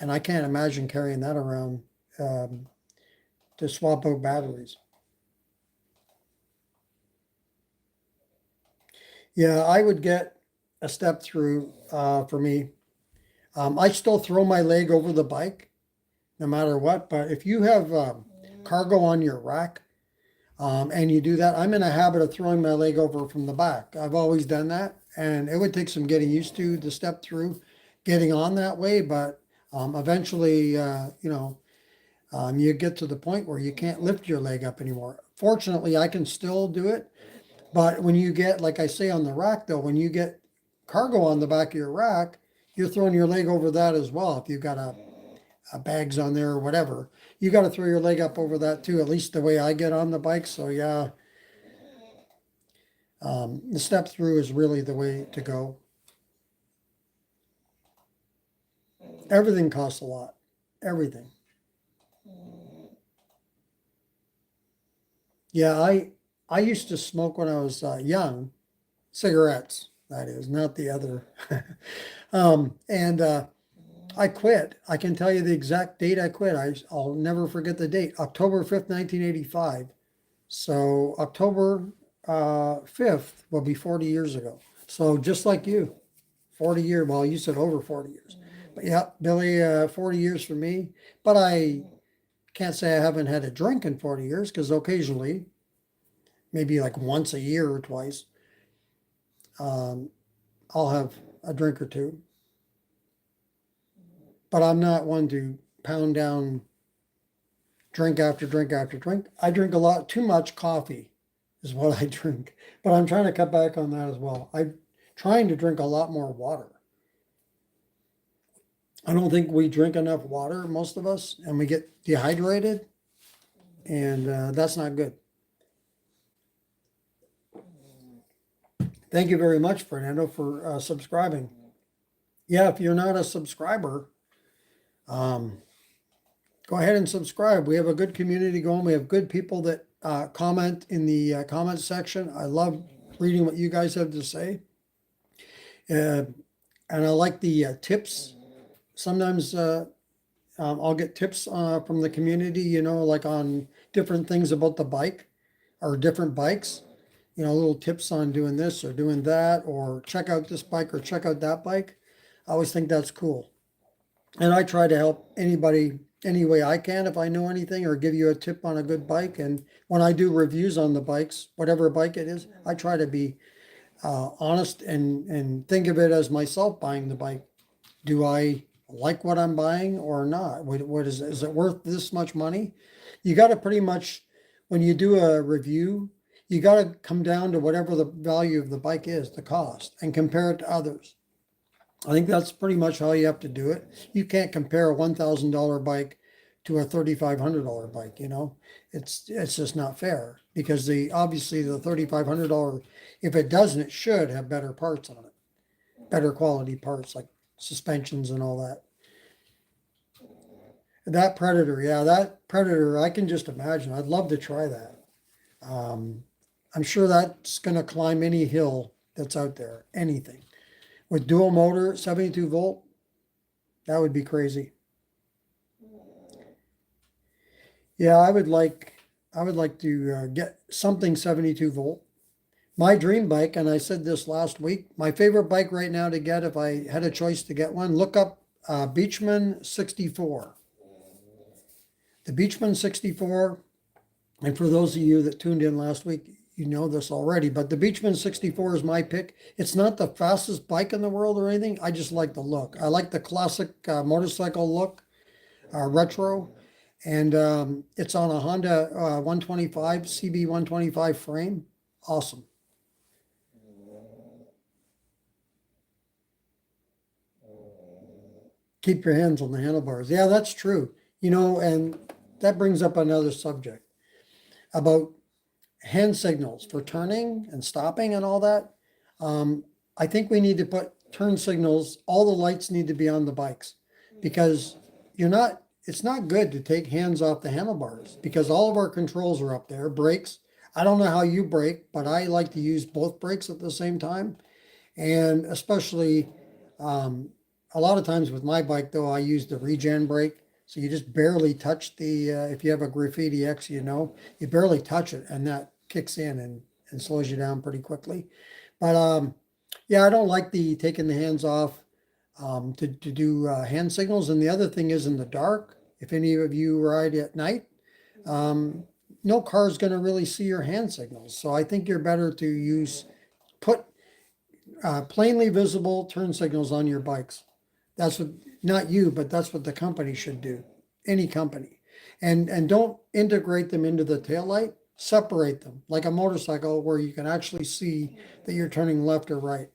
Speaker 1: And I can't imagine carrying that around to swap out batteries. Yeah, I would get a step through for me. I still throw my leg over the bike no matter what. But if you have cargo on your rack, and you do that, I'm in a habit of throwing my leg over from the back. I've always done that, and it would take some getting used to the step through, getting on that way, but Eventually, you get to the point where you can't lift your leg up anymore. Fortunately, I can still do it. But when you get, like I say on the rack though, when you get cargo on the back of your rack, you're throwing your leg over that as well. If you've got a bags on there or whatever, you got to throw your leg up over that too, at least the way I get on the bike. So yeah, the step through is really the way to go. Everything costs a lot. Everything. Yeah, I used to smoke when I was young, cigarettes, that is, not the other. And I quit. I can tell you the exact date I quit. I'll never forget the date, October 5th, 1985. So October 5th will be 40 years ago. So just like you, 40 years. Well, you said over 40 years. But yeah, Billy, 40 years for me. But I can't say I haven't had a drink in 40 years because occasionally, maybe like once a year or twice, um, I'll have a drink or two. But I'm not one to pound down drink after drink after drink. I drink a lot, too much coffee is what I drink. But I'm trying to cut back on that as well. I'm trying to drink a lot more water. I don't think we drink enough water, most of us, and we get dehydrated, and that's not good. Thank you very much, Fernando, for subscribing. Yeah, if you're not a subscriber, go ahead and subscribe. We have a good community going. We have good people that comment in the comment section. I love reading what you guys have to say. And I like the tips. Sometimes I'll get tips from the community, like on different things about the bike or different bikes, little tips on doing this or doing that, or check out this bike or check out that bike. I always think that's cool. And I try to help anybody any way I can if I know anything or give you a tip on a good bike. And when I do reviews on the bikes, whatever bike it is, I try to be honest and think of it as myself buying the bike. Do I like what I'm buying or not? What is it worth this much money? You got to pretty much, when you do a review, you got to come down to whatever the value of the bike is, the cost, and compare it to others. I think that's pretty much how you have to do it. You can't compare a $1,000 bike to a $3,500 bike, It's just not fair because obviously the $3,500, if it doesn't, it should have better parts on it. Better quality parts like suspensions and all that. That Predator, I can just imagine. I'd love to try that. I'm sure that's going to climb any hill that's out there, anything. With dual motor, 72 volt, that would be crazy. Yeah, I would like to get something 72 volt. My dream bike, and I said this last week, my favorite bike right now to get if I had a choice to get one, look up Beachman 64. The Beachman 64, and for those of you that tuned in last week, you know this already, but the Beachman 64 is my pick. It's not the fastest bike in the world or anything. I just like the look. I like the classic motorcycle look, retro, and it's on a Honda 125, CB 125 frame. Awesome. Keep your hands on the handlebars. Yeah, that's true. And that brings up another subject about hand signals for turning and stopping and all that. I think we need to put turn signals, all the lights need to be on the bikes because it's not good to take hands off the handlebars because all of our controls are up there. Brakes. I don't know how you brake, but I like to use both brakes at the same time. And especially, a lot of times with my bike, though, I use the regen brake. So you just barely touch if you have a Graffiti X, you barely touch it and that kicks in and slows you down pretty quickly. But yeah, I don't like taking the hands off to do hand signals. And the other thing is in the dark, if any of you ride at night, no car is going to really see your hand signals. So I think you're better to put plainly visible turn signals on your bikes. That's what not you, but that's what the company should do. Any company. And don't integrate them into the taillight. Separate them like a motorcycle where you can actually see that you're turning left or right.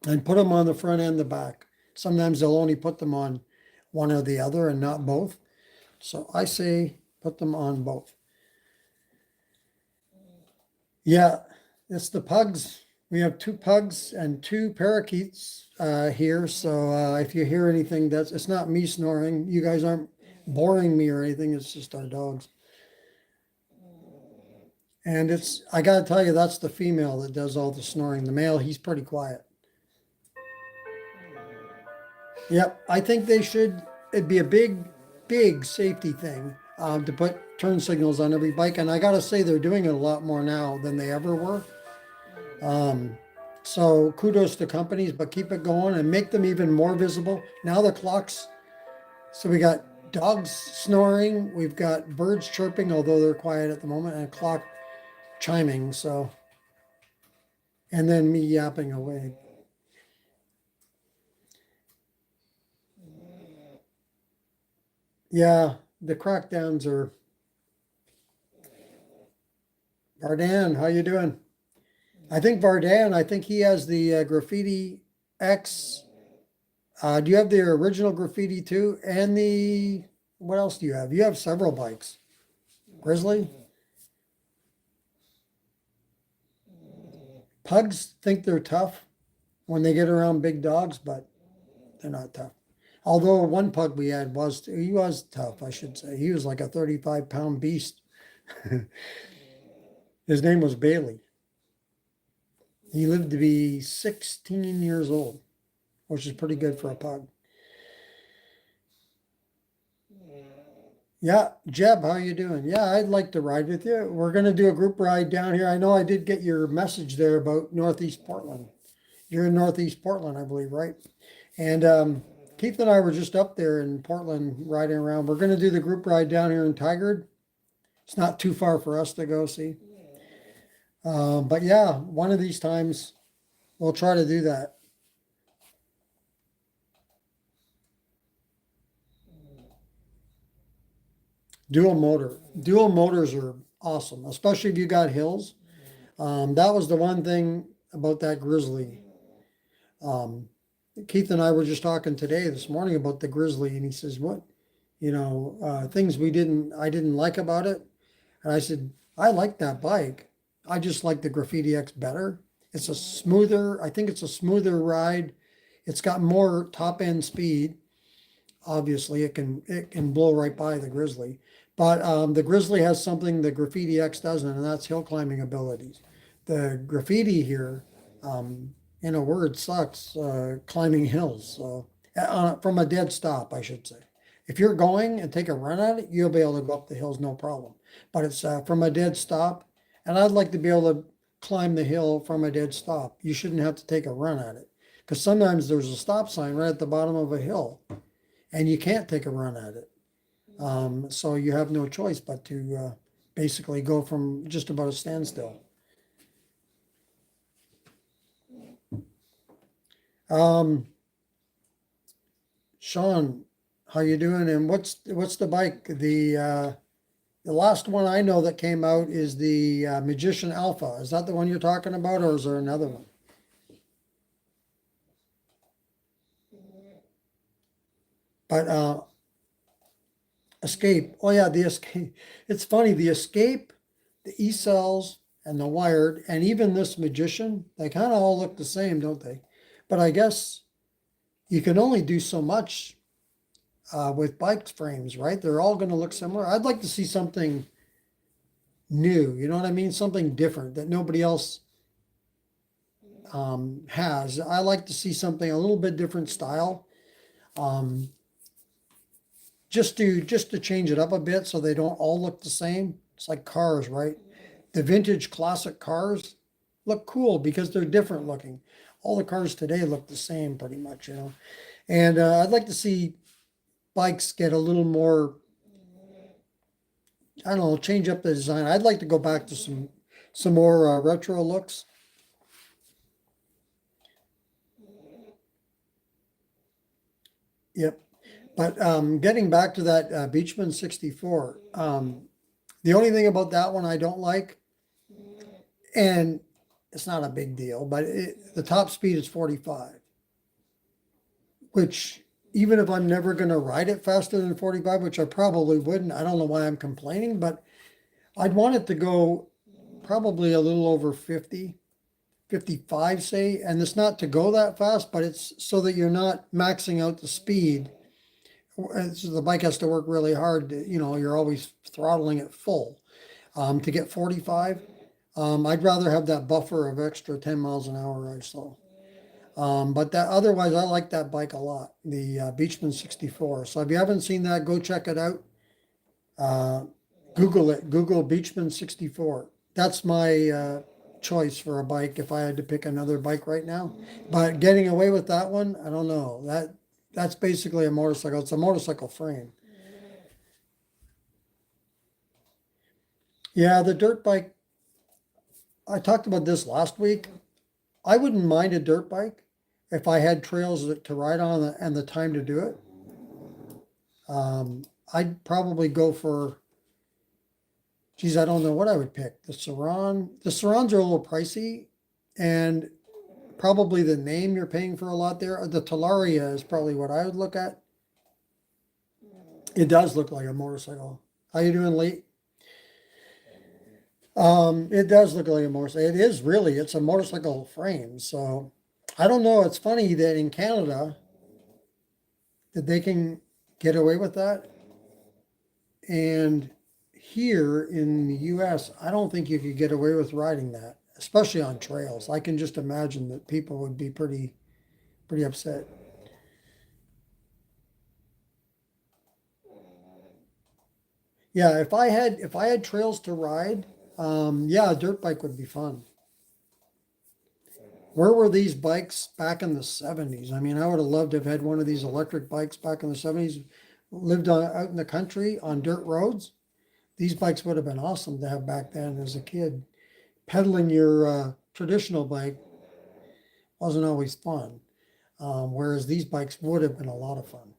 Speaker 1: And put them on the front and the back. Sometimes they'll only put them on one or the other and not both. So I say put them on both. Yeah, it's the pugs. We have 2 pugs and 2 parakeets here. So if you hear anything, it's not me snoring. You guys aren't boring me or anything. It's just our dogs. And I got to tell you, that's the female that does all the snoring. The male, he's pretty quiet. Yep, I think it'd be a big safety thing to put turn signals on every bike. And I got to say, they're doing it a lot more now than they ever were. So kudos to companies, but keep it going and make them even more visible. Now the clocks, so we got dogs snoring, we've got birds chirping, although they're quiet at the moment, and a clock chiming, so, and then me yapping away. Yeah, the crackdowns are. Vardan, how you doing? I think he has the Graffiti X. Do you have the original Graffiti too? And what else do you have? You have several bikes. Grizzly? Pugs think they're tough when they get around big dogs, but they're not tough. Although one pug we had he was tough, I should say. He was like a 35-pound beast. His name was Bailey. He lived to be 16 years old, which is pretty good for a pug. Yeah, Jeb, how you doing? Yeah, I'd like to ride with you. We're going to do a group ride down here. I know I did get your message there about Northeast Portland. You're in Northeast Portland, I believe, right? And Keith and I were just up there in Portland riding around. We're going to do the group ride down here in Tigard. It's not too far for us to go see. But yeah, one of these times we'll try to do that. Dual motor. Dual motors are awesome, especially if you got hills. That was the one thing about that Grizzly. Keith and I were just talking this morning about the Grizzly, and he says, what, things I didn't like about it. And I said, I like that bike. I just like the Graffiti X better. I think it's a smoother ride. It's got more top end speed. Obviously it can blow right by the Grizzly, but the Grizzly has something the Graffiti X doesn't, and that's hill climbing abilities. The Graffiti here, in a word, sucks climbing hills. So from a dead stop, I should say. If you're going and take a run at it, you'll be able to go up the hills, no problem. But it's from a dead stop, and I'd like to be able to climb the hill from a dead stop. You shouldn't have to take a run at it, because sometimes there's a stop sign right at the bottom of a hill, and you can't take a run at it. So you have no choice but to basically go from just about a standstill. Sean, how you doing? And what's the bike? The last one I know that came out is the Magician Alpha. Is that the one you're talking about, or is there another one? But Escape. Oh yeah, the Escape. It's funny, the Escape, the E-Cells, and the Wired, and even this Magician, they kind of all look the same, don't they? But I guess you can only do so much with bike frames, right? They're all going to look similar. I'd like to see something new, you know what I mean? Something different that nobody else has. I like to see something a little bit different style. Just to change it up a bit so they don't all look the same. It's like cars, right? The vintage classic cars look cool because they're different looking. All the cars today look the same pretty much, And I'd like to see bikes get a little more, I don't know, change up the design. I'd like to go back to some more retro looks. Yep. But getting back to that Beachman 64, the only thing about that one I don't like, and it's not a big deal, but the top speed is 45, which even if I'm never going to ride it faster than 45, which I probably wouldn't, I don't know why I'm complaining, but I'd want it to go probably a little over 50, 55, say, and it's not to go that fast, but it's so that you're not maxing out the speed. So the bike has to work really hard. You're always throttling it full. To get 45, I'd rather have that buffer of extra 10 miles an hour or so. But that otherwise, I like that bike a lot, the Beachman 64. So if you haven't seen that, go check it out. Uh, Google it. Google Beachman 64. That's my choice for a bike if I had to pick another bike right now. But getting away with that one, I don't know. That's basically a motorcycle. It's a motorcycle frame. Yeah, the dirt bike, I talked about this last week. I wouldn't mind a dirt bike if I had trails to ride on and the time to do it. I'd probably go for, geez, I don't know what I would pick. The Saran. The Sarans are a little pricey, and probably the name you're paying for a lot there. The Talaria is probably what I would look at. It does look like a motorcycle. How you doing, Lee? It does look like a motorcycle. It is really, it's a motorcycle frame. So I don't know. It's funny that in Canada that they can get away with that. And here in the US, I don't think you could get away with riding that, especially on trails. I can just imagine that people would be pretty upset. Yeah, if I had trails to ride, yeah, a dirt bike would be fun. Where were these bikes back in the 70s? I mean, I would have loved to have had one of these electric bikes back in the 70s, lived out in the country on dirt roads. These bikes would have been awesome to have back then as a kid. Pedaling your traditional bike wasn't always fun, whereas these bikes would have been a lot of fun.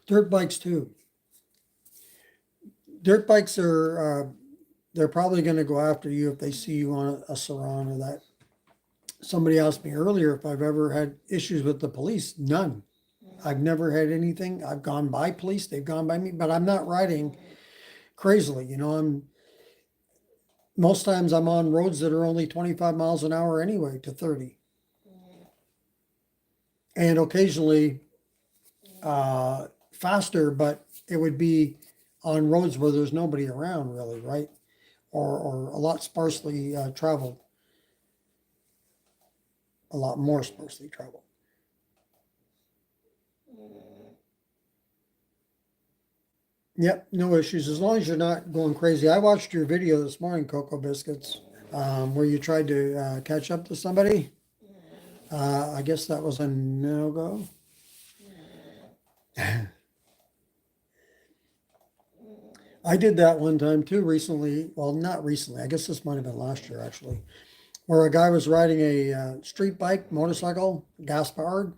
Speaker 1: Dirt bikes too. Dirt bikes are they're probably going to go after you if they see you on a Saran or that. Somebody asked me earlier if I've ever had issues with the police. None. I've never had anything. I've gone by police, they've gone by me, but I'm not riding crazily. Most times I'm on roads that are only 25 miles an hour anyway to 30. And occasionally faster, but it would be on roads where there's nobody around really, right? Or a lot sparsely traveled, a lot more sparsely traveled. Yep, no issues as long as you're not going crazy. I watched your video this morning, Cocoa Biscuits, where you tried to catch up to somebody. I guess that was a no-go. I did that one time too recently. Well, not recently. I guess this might have been last year actually, where a guy was riding a street bike, motorcycle, gas powered,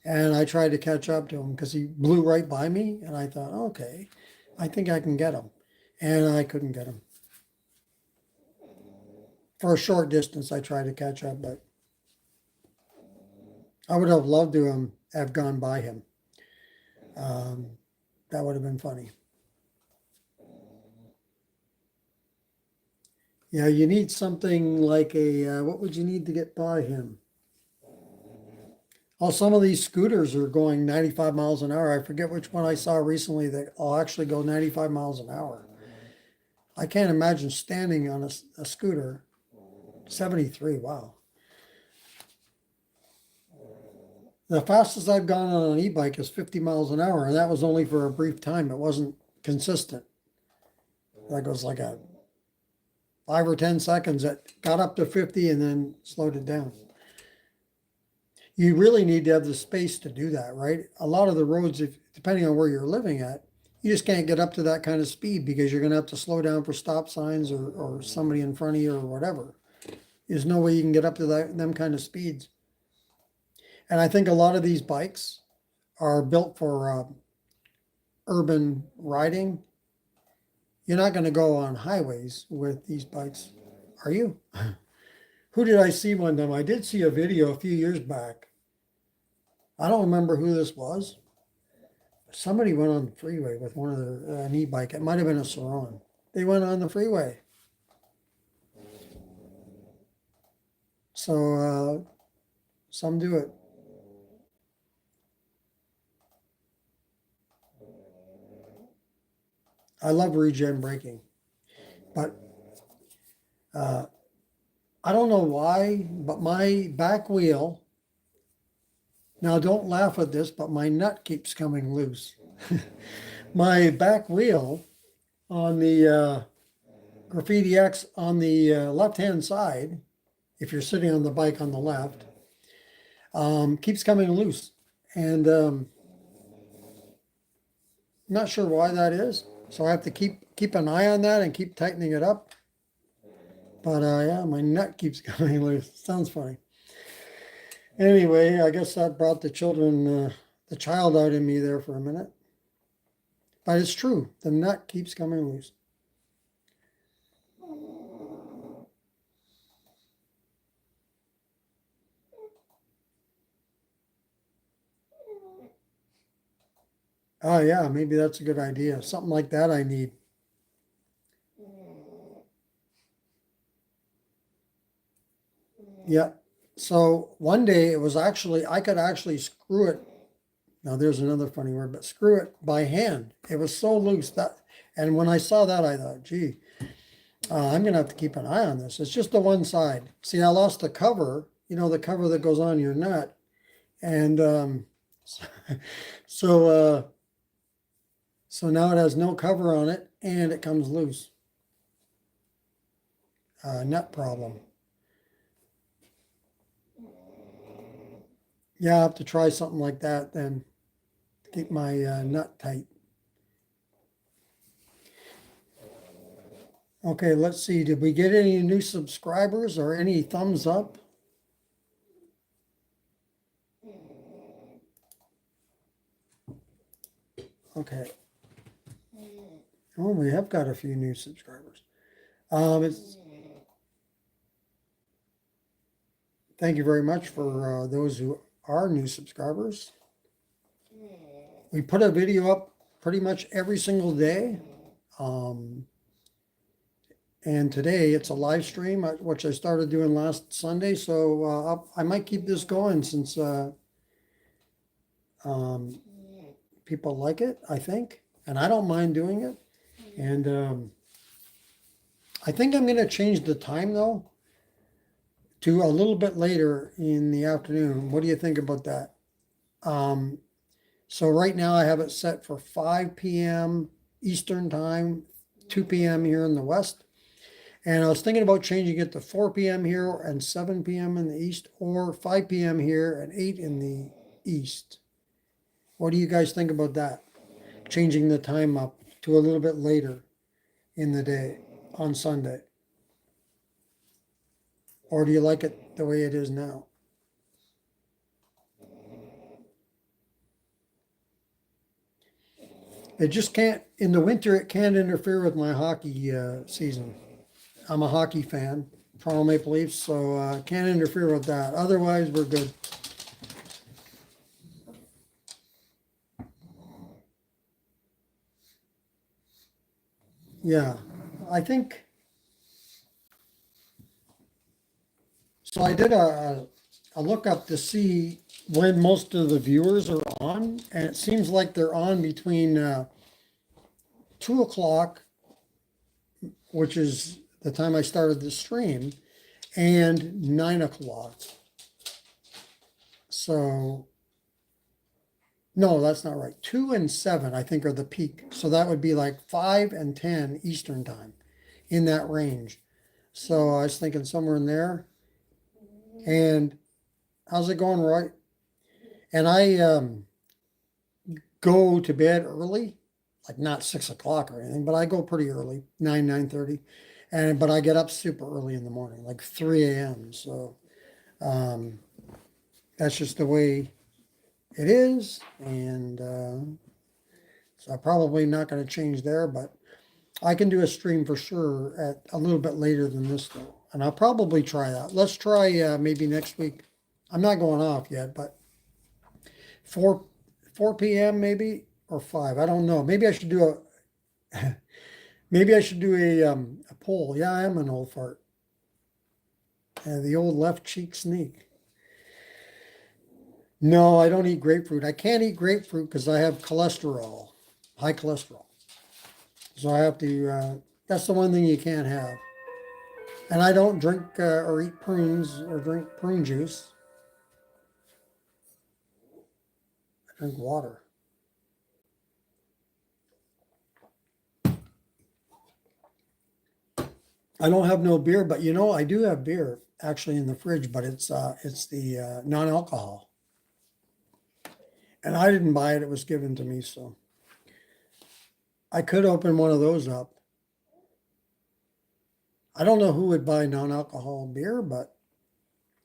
Speaker 1: and I tried to catch up to him because he blew right by me, and I thought, okay, I think I can get him, and I couldn't get him. For a short distance, I tried to catch up, but I would have loved to have gone by him. That would have been funny. Yeah, you need something like what would you need to get by him? Oh, some of these scooters are going 95 miles an hour. I forget which one I saw recently that will actually go 95 miles an hour. I can't imagine standing on a scooter. 73, wow. The fastest I've gone on an e-bike is 50 miles an hour, and that was only for a brief time. It wasn't consistent. That goes like a 5 or 10 seconds. It got up to 50 and then slowed it down. You really need to have the space to do that, right? A lot of the roads, depending on where you're living at, you just can't get up to that kind of speed because you're going to have to slow down for stop signs or somebody in front of you or whatever. There's no way you can get up to them kind of speeds. And I think a lot of these bikes are built for urban riding. You're not going to go on highways with these bikes, are you? Who did I see one time? I did see a video a few years back. I don't remember who this was. Somebody went on the freeway with one of their an e-bike. It might have been a Saron. They went on the freeway. So some do it. I love regen braking, but I don't know why, but my back wheel, now don't laugh at this, but my nut keeps coming loose. My back wheel on the Graffiti X on the left-hand side, if you're sitting on the bike on the left, keeps coming loose. And not sure why that is. So I have to keep an eye on that and keep tightening it up. But yeah, my nut keeps coming loose. Sounds funny. Anyway, I guess that brought the child out in me there for a minute. But it's true. The nut keeps coming loose. Oh yeah, maybe that's a good idea. Something like that I need. Yeah. So one day it was actually, I could actually screw it. Now there's another funny word, but screw it by hand. It was so loose that, and when I saw that, I thought, gee, I'm going to have to keep an eye on this. It's just the one side. See, I lost the cover, the cover that goes on your nut. And so now it has no cover on it and it comes loose. Nut problem. Yeah, I have to try something like that then to keep my nut tight. Okay, let's see. Did we get any new subscribers or any thumbs up? Okay. Oh, we have got a few new subscribers. Thank you very much for those who are new subscribers. We put a video up pretty much every single day. And today it's a live stream, which I started doing last Sunday. So I might keep this going since people like it, I think. And I don't mind doing it. And I think I'm going to change the time, though, to a little bit later in the afternoon. What do you think about that? So right now I have it set for 5 p.m. Eastern time, 2 p.m. here in the West. And I was thinking about changing it to 4 p.m. here and 7 p.m. in the East, or 5 p.m. here and 8 in the East. What do you guys think about that? Changing the time up to a little bit later in the day on Sunday. Or do you like it the way it is now? It just can't, in the winter, it can't interfere with my hockey season. I'm a hockey fan, Toronto Maple Leafs, so can't interfere with that. Otherwise, we're good. Yeah, I think, so I did a look up to see when most of the viewers are on, and it seems like they're on between 2 o'clock, which is the time I started the stream, and 9 o'clock. So, no, that's not right. 2 and 7, I think, are the peak. So that would be like 5 and 10 Eastern time, in that range. So I was thinking somewhere in there. And how's it going, Roy? And I go to bed early. like not 6 o'clock or anything, but I go pretty early, 9:30. But I get up super early in the morning, like 3 a.m. So um, that's just the way it is. And so I'm probably not going to change there, but I can do a stream for sure at a little bit later than this though. And I'll probably try that. Let's try maybe next week. I'm not going off yet, but 4 4 p.m. maybe or 5. I don't know. Maybe I should do a maybe I should do a poll. Yeah, I am an old fart. The old left cheek sneak. No, I don't eat grapefruit. I can't eat grapefruit because I have cholesterol, high cholesterol. So I have to, that's the one thing you can't have. And I don't drink or eat prunes or drink prune juice. I drink water. I don't have no beer, but you know, I do have beer actually in the fridge, but it's the non-alcohol. And I didn't buy it, it was given to me, so I could open one of those up. I don't know who would buy non-alcohol beer, but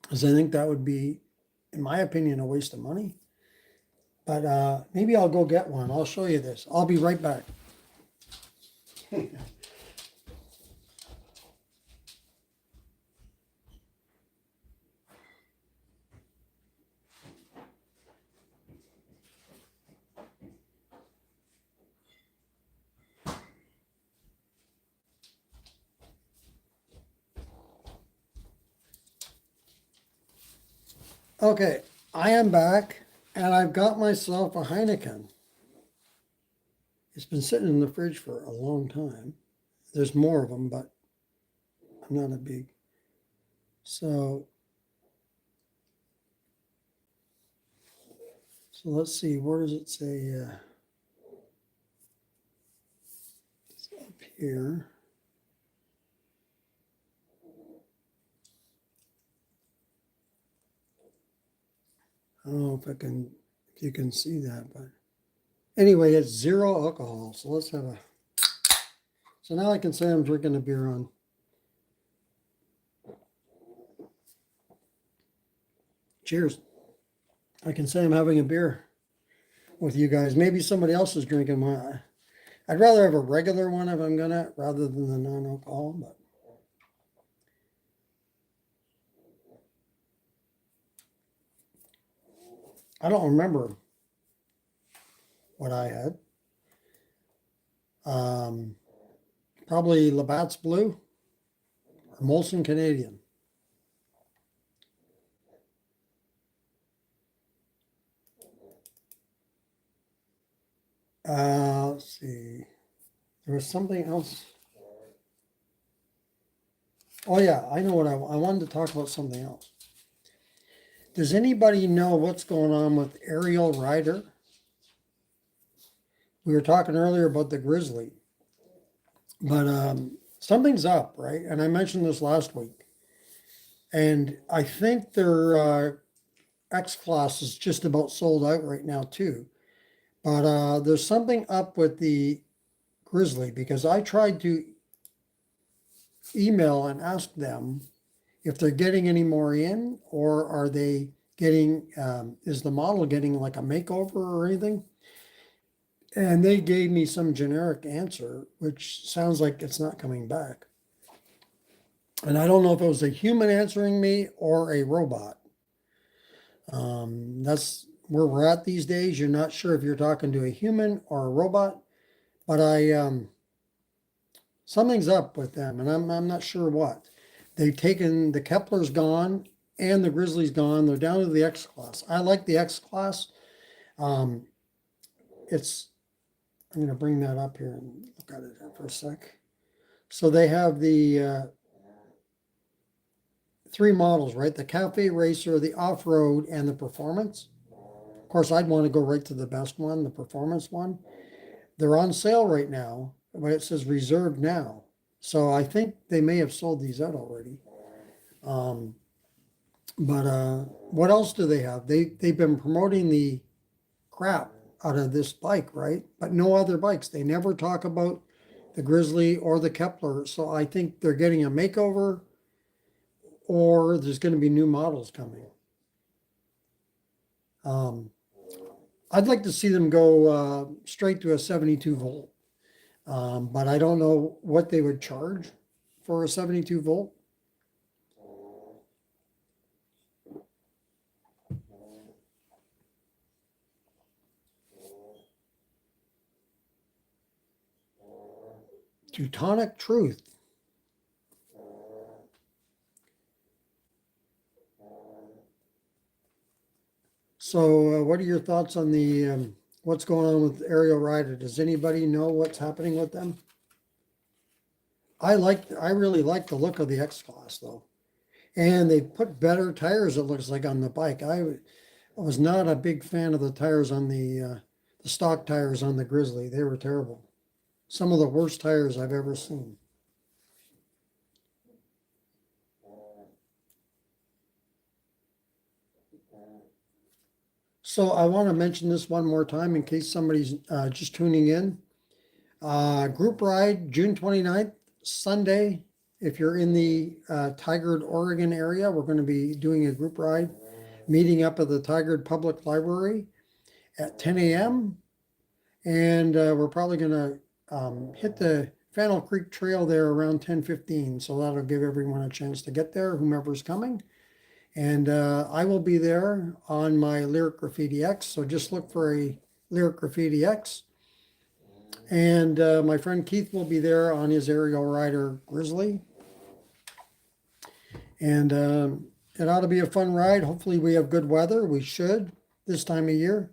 Speaker 1: because I think that would be, in my opinion, a waste of money. But maybe I'll go get one. I'll show you this. I'll be right back. Okay, I am back and I've got myself a Heineken. It's been sitting in the fridge for a long time. There's more of them, but I'm not a big. So let's see, where does it say? It's up here. I don't know if you can see that, but anyway, it's 0 alcohol. So let's have a, so now I can say I'm drinking a beer on. Cheers. I can say I'm having a beer with you guys. Maybe somebody else is drinking one. I'd rather have a regular one if I'm gonna, rather than the non-alcohol, but. I don't remember what I had. Probably Labatt's Blue or Molson Canadian. Let's see. There was something else. Oh yeah, I know what I wanted to talk about something else. Does anybody know what's going on with Ariel Ryder? We were talking earlier about the Grizzly, but something's up, right? And I mentioned this last week. And I think their X-Class is just about sold out right now too. But there's something up with the Grizzly because I tried to email and ask them if they're getting any more in, or are they getting, is the model getting like a makeover or anything? And they gave me some generic answer, which sounds like it's not coming back. And I don't know if it was a human answering me or a robot. That's where we're at these days. You're not sure if you're talking to a human or a robot, but something's up with them, and I'm not sure what. They've taken the Kepler's gone and the Grizzly's gone. They're down to the X-Class. I like the X-Class. I'm going to bring that up here and look at it for a sec. So they have the 3 models, right? The Cafe Racer, the Off-Road, and the Performance. Of course, I'd want to go right to the best one, the Performance one. They're on sale right now, but it says reserved now. So I think they may have sold these out already. But what else do they have? They've been promoting the crap out of this bike, right? But no other bikes. They never talk about the Grizzly or the Kepler. So I think they're getting a makeover, or there's going to be new models coming. I'd like to see them go straight to a 72 volt, but I don't know what they would charge for a 72 volt. Teutonic Truth. So what are your thoughts on the what's going on with Aerial Rider? Does anybody know what's happening with them? I really like the look of the X-Class though. And they put better tires, it looks like, on the bike. I was not a big fan of the tires on the stock tires on the Grizzly. They were terrible. Some of the worst tires I've ever seen. So I want to mention this one more time in case somebody's just tuning in. Group ride, June 29th, Sunday. If you're in the Tigard, Oregon area, we're going to be doing a group ride, meeting up at the Tigard Public Library at 10 a.m. And we're probably going to hit the Fennel Creek Trail there around 10:15. So that'll give everyone a chance to get there, whomever's coming. And I will be there on my Lyric Graffiti X. So just look for a Lyric Graffiti X. And my friend Keith will be there on his Aerial Rider Grizzly. And it ought to be a fun ride. Hopefully we have good weather. We should this time of year.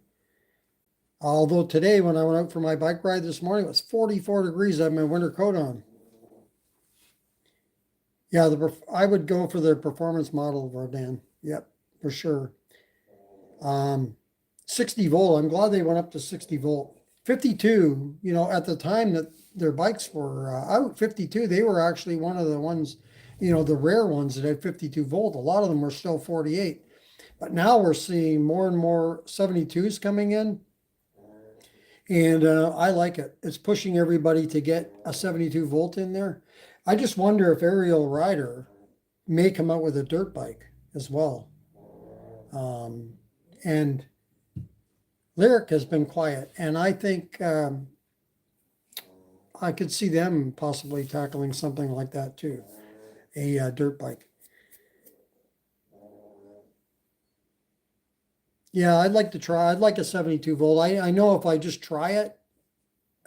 Speaker 1: Although today when I went out for my bike ride this morning, it was 44 degrees. I had my winter coat on. Yeah, I would go for the performance model, Rodan. Yep, for sure. 60 volt. I'm glad they went up to 60 volt. 52, at the time that their bikes were out, 52, they were actually one of the ones, the rare ones that had 52 volt. A lot of them were still 48. But now we're seeing more and more 72s coming in. And I like it. It's pushing everybody to get a 72 volt in there. I just wonder if Aerial Rider may come out with a dirt bike as well. And Lyric has been quiet, and I think I could see them possibly tackling something like that too, a dirt bike. Yeah, I'd like to try. I'd like a 72 volt. I know if I just try it,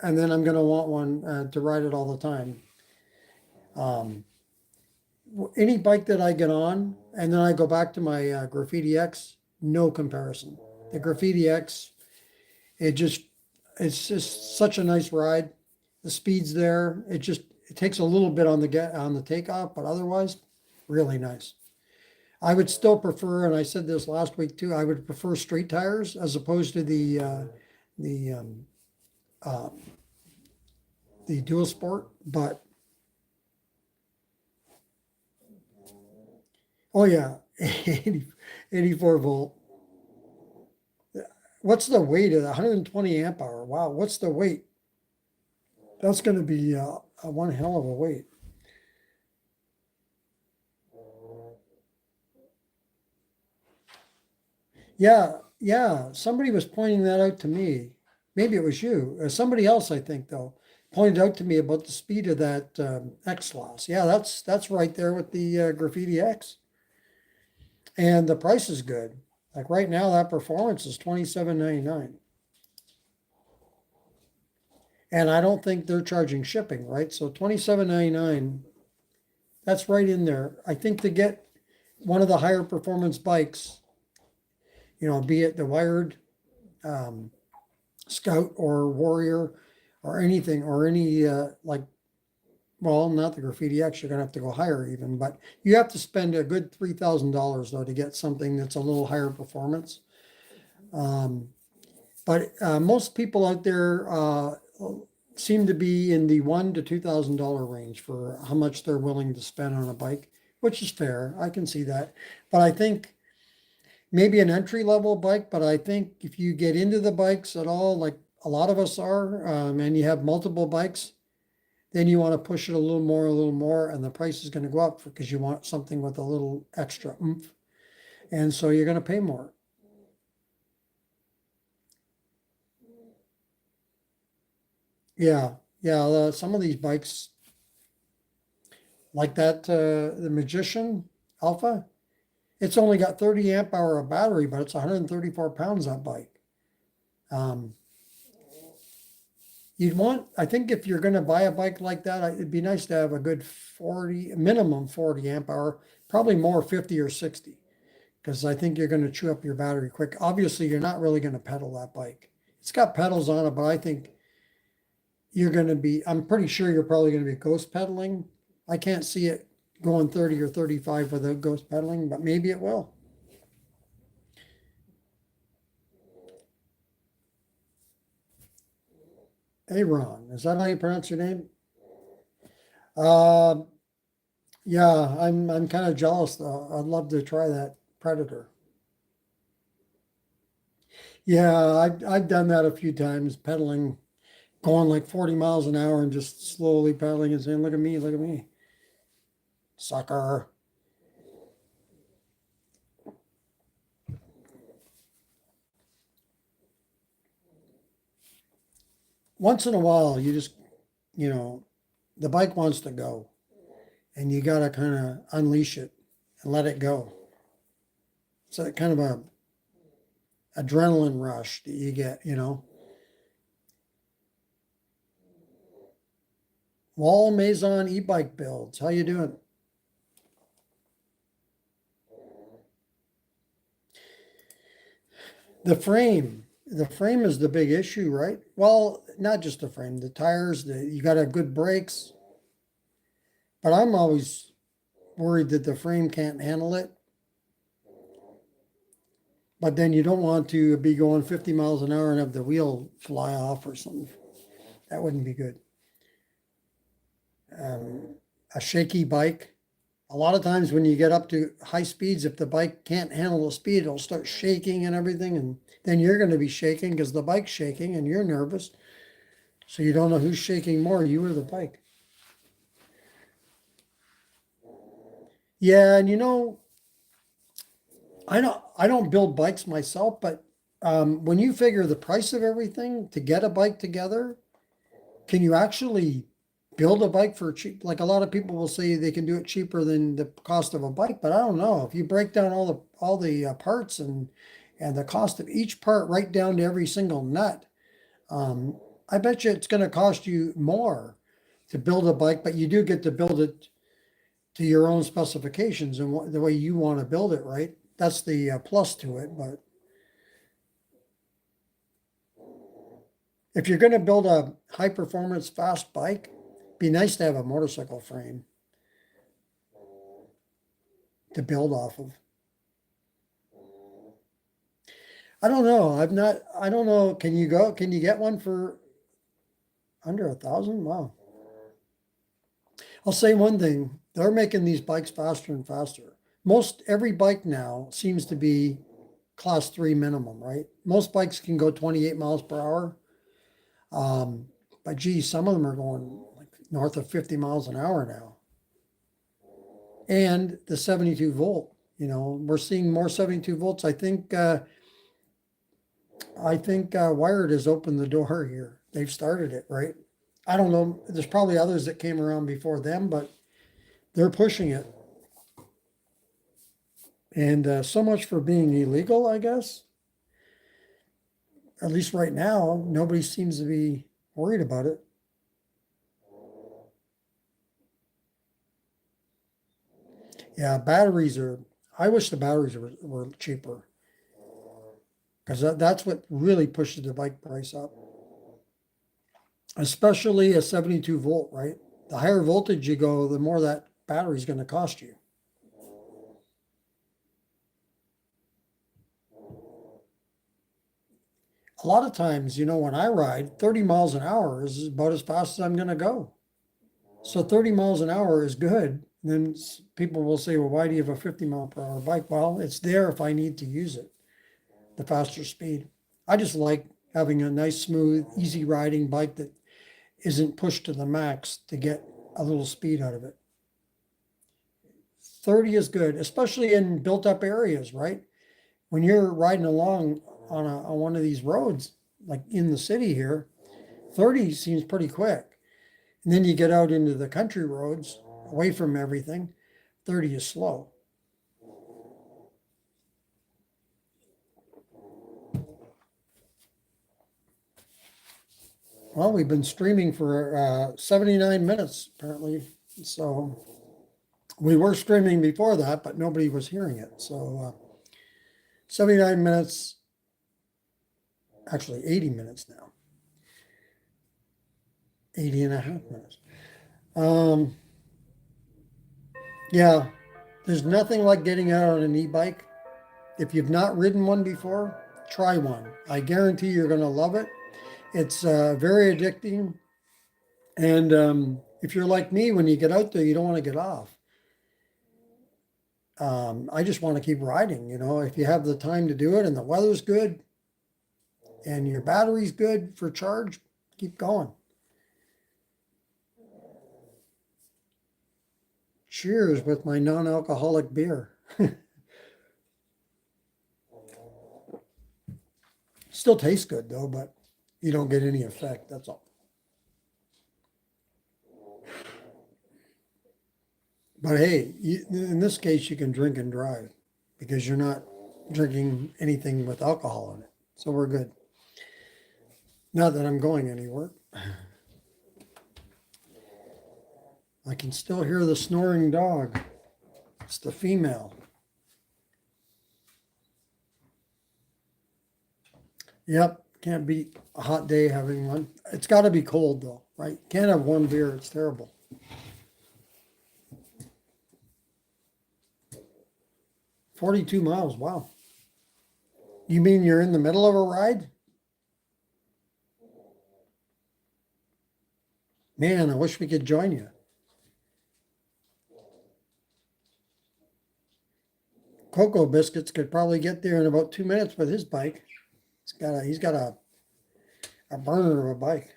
Speaker 1: and then I'm going to want one to ride it all the time. Any bike that I get on, and then I go back to my Graffiti X, no comparison. The Graffiti X, it's just such a nice ride. The speed's there. It takes a little bit on the takeoff, but otherwise, really nice. I would still prefer, and I said this last week too, I would prefer street tires as opposed to the dual sport, but oh yeah, 84 volt. What's the weight of 120 amp hour? Wow, what's the weight? That's going to be one hell of a weight. Yeah. Somebody was pointing that out to me. Maybe it was you. Somebody else, I think, though, pointed out to me about the speed of that X-Class. Yeah, that's right there with the Graffiti X. And the price is good. Like right now, that performance is $27.99. And I don't think they're charging shipping, right? So $27.99, that's right in there. I think to get one of the higher performance bikes, be it the wired Scout or Warrior or anything, or any well, not the Graffiti X, you're going to have to go higher even, but you have to spend a good $3,000 though to get something that's a little higher performance. But most people out there seem to be in the $1,000 to $2,000 range for how much they're willing to spend on a bike, which is fair. I can see that. But I think maybe an entry level bike, but I think if you get into the bikes at all, like a lot of us are, and you have multiple bikes, then you want to push it a little more, and the price is going to go up because you want something with a little extra oomph. And so you're going to pay more. Yeah, yeah. Some of these bikes, like that, the Magician Alpha, it's only got 30 amp hour of battery, but it's 134 pounds, that bike. Um, I think if you're going to buy a bike like that, it'd be nice to have a good 40, minimum 40 amp hour, probably more 50 or 60, because I think you're going to chew up your battery quick. Obviously, you're not really going to pedal that bike. It's got pedals on it, but I think I'm pretty sure you're probably going to be ghost pedaling. I can't see it going 30 or 35 without ghost pedaling, but maybe it will. Aaron, is that how you pronounce your name? Uh, yeah, I'm kind of jealous though. I'd love to try that Predator. Yeah, I've done that a few times, pedaling, going like 40 miles an hour and just slowly pedaling and saying, look at me, sucker." Once in a while, you know, the bike wants to go and you got to kind of unleash it and let it go. It's a kind of a adrenaline rush that you get, Wall Maison e-bike builds. How you doing? The frame is the big issue, right? Well, not just the frame, the tires, you got to have good brakes, but I'm always worried that the frame can't handle it. But then you don't want to be going 50 miles an hour and have the wheel fly off or something. That wouldn't be good. A shaky bike. A lot of times when you get up to high speeds, if the bike can't handle the speed, it'll start shaking and everything. And then you're going to be shaking because the bike's shaking and you're nervous. So you don't know who's shaking more, you or the bike. Yeah, and I don't build bikes myself, but when you figure the price of everything to get a bike together, can you actually build a bike for cheap? Like a lot of people will say they can do it cheaper than the cost of a bike, but I don't know. If you break down all the parts and the cost of each part right down to every single nut, I bet you it's going to cost you more to build a bike, but you do get to build it to your own specifications and the way you want to build it, right? That's the plus to it. But if you're going to build a high performance fast bike, be nice to have a motorcycle frame to build off of. I don't know. I don't know. Can you get one for under 1,000? Wow. I'll say one thing. They're making these bikes faster and faster. Most every bike now seems to be class 3 minimum, right? Most bikes can go 28 miles per hour. But geez, some of them are going like north of 50 miles an hour now. And the 72 volt, we're seeing more 72 volts. I think Wired has opened the door here. They've started it, right? I don't know. There's probably others that came around before them, but they're pushing it. And so much for being illegal, I guess. At least right now, nobody seems to be worried about it. Yeah, I wish the batteries were cheaper because that's what really pushes the bike price up, especially a 72 volt, right? The higher voltage you go, the more that battery is going to cost you. A lot of times, when I ride, 30 miles an hour is about as fast as I'm going to go. So 30 miles an hour is good. then people will say, well, why do you have a 50-mile-per-hour bike? Well, it's there if I need to use it, the faster speed. I just like having a nice, smooth, easy riding bike that isn't pushed to the max to get a little speed out of it. 30 is good, especially in built up areas, right? When you're riding along on one of these roads, like in the city here, 30 seems pretty quick. And then you get out into the country roads, away from everything, 30 is slow. Well, we've been streaming for 79 minutes, apparently. So we were streaming before that, but nobody was hearing it. So 79 minutes, actually 80 minutes now. 80 and a half minutes. Yeah, there's nothing like getting out on an e-bike. If you've not ridden one before, try one. I guarantee you're going to love it. It's very addicting. And if you're like me, when you get out there, you don't want to get off. I just want to keep riding. You know, if you have the time to do it and the weather's good and your battery's good for charge, keep going. Cheers with my non-alcoholic beer. Still tastes good though, but you don't get any effect, that's all. But hey, in this case, you can drink and drive because you're not drinking anything with alcohol in it. So we're good. Not that I'm going anywhere. I can still hear the snoring dog. It's the female. Yep, can't beat a hot day having one. It's got to be cold though, right? Can't have warm beer, it's terrible. "42 miles, wow. You mean you're in the middle of a ride? Man, I wish we could join you. Cocoa Biscuits could probably get there in about 2 minutes with his bike. He's got a burner of a bike.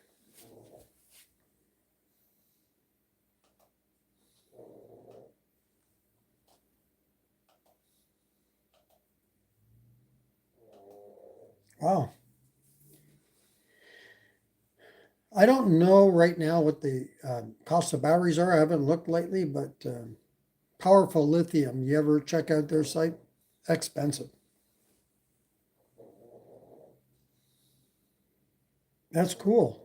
Speaker 1: Wow. I don't know right now what the cost of batteries are. I haven't looked lately, but Powerful Lithium, you ever check out their site? Expensive. That's cool.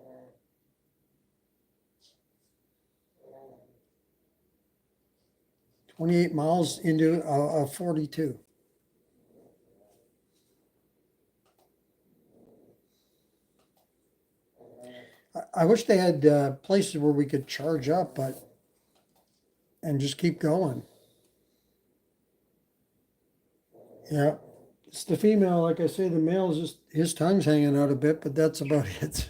Speaker 1: "28 miles into a 42. I wish they had places where we could charge up, and just keep going. Yeah, it's the female. Like I say, the male is just his tongue's hanging out a bit, but that's about it.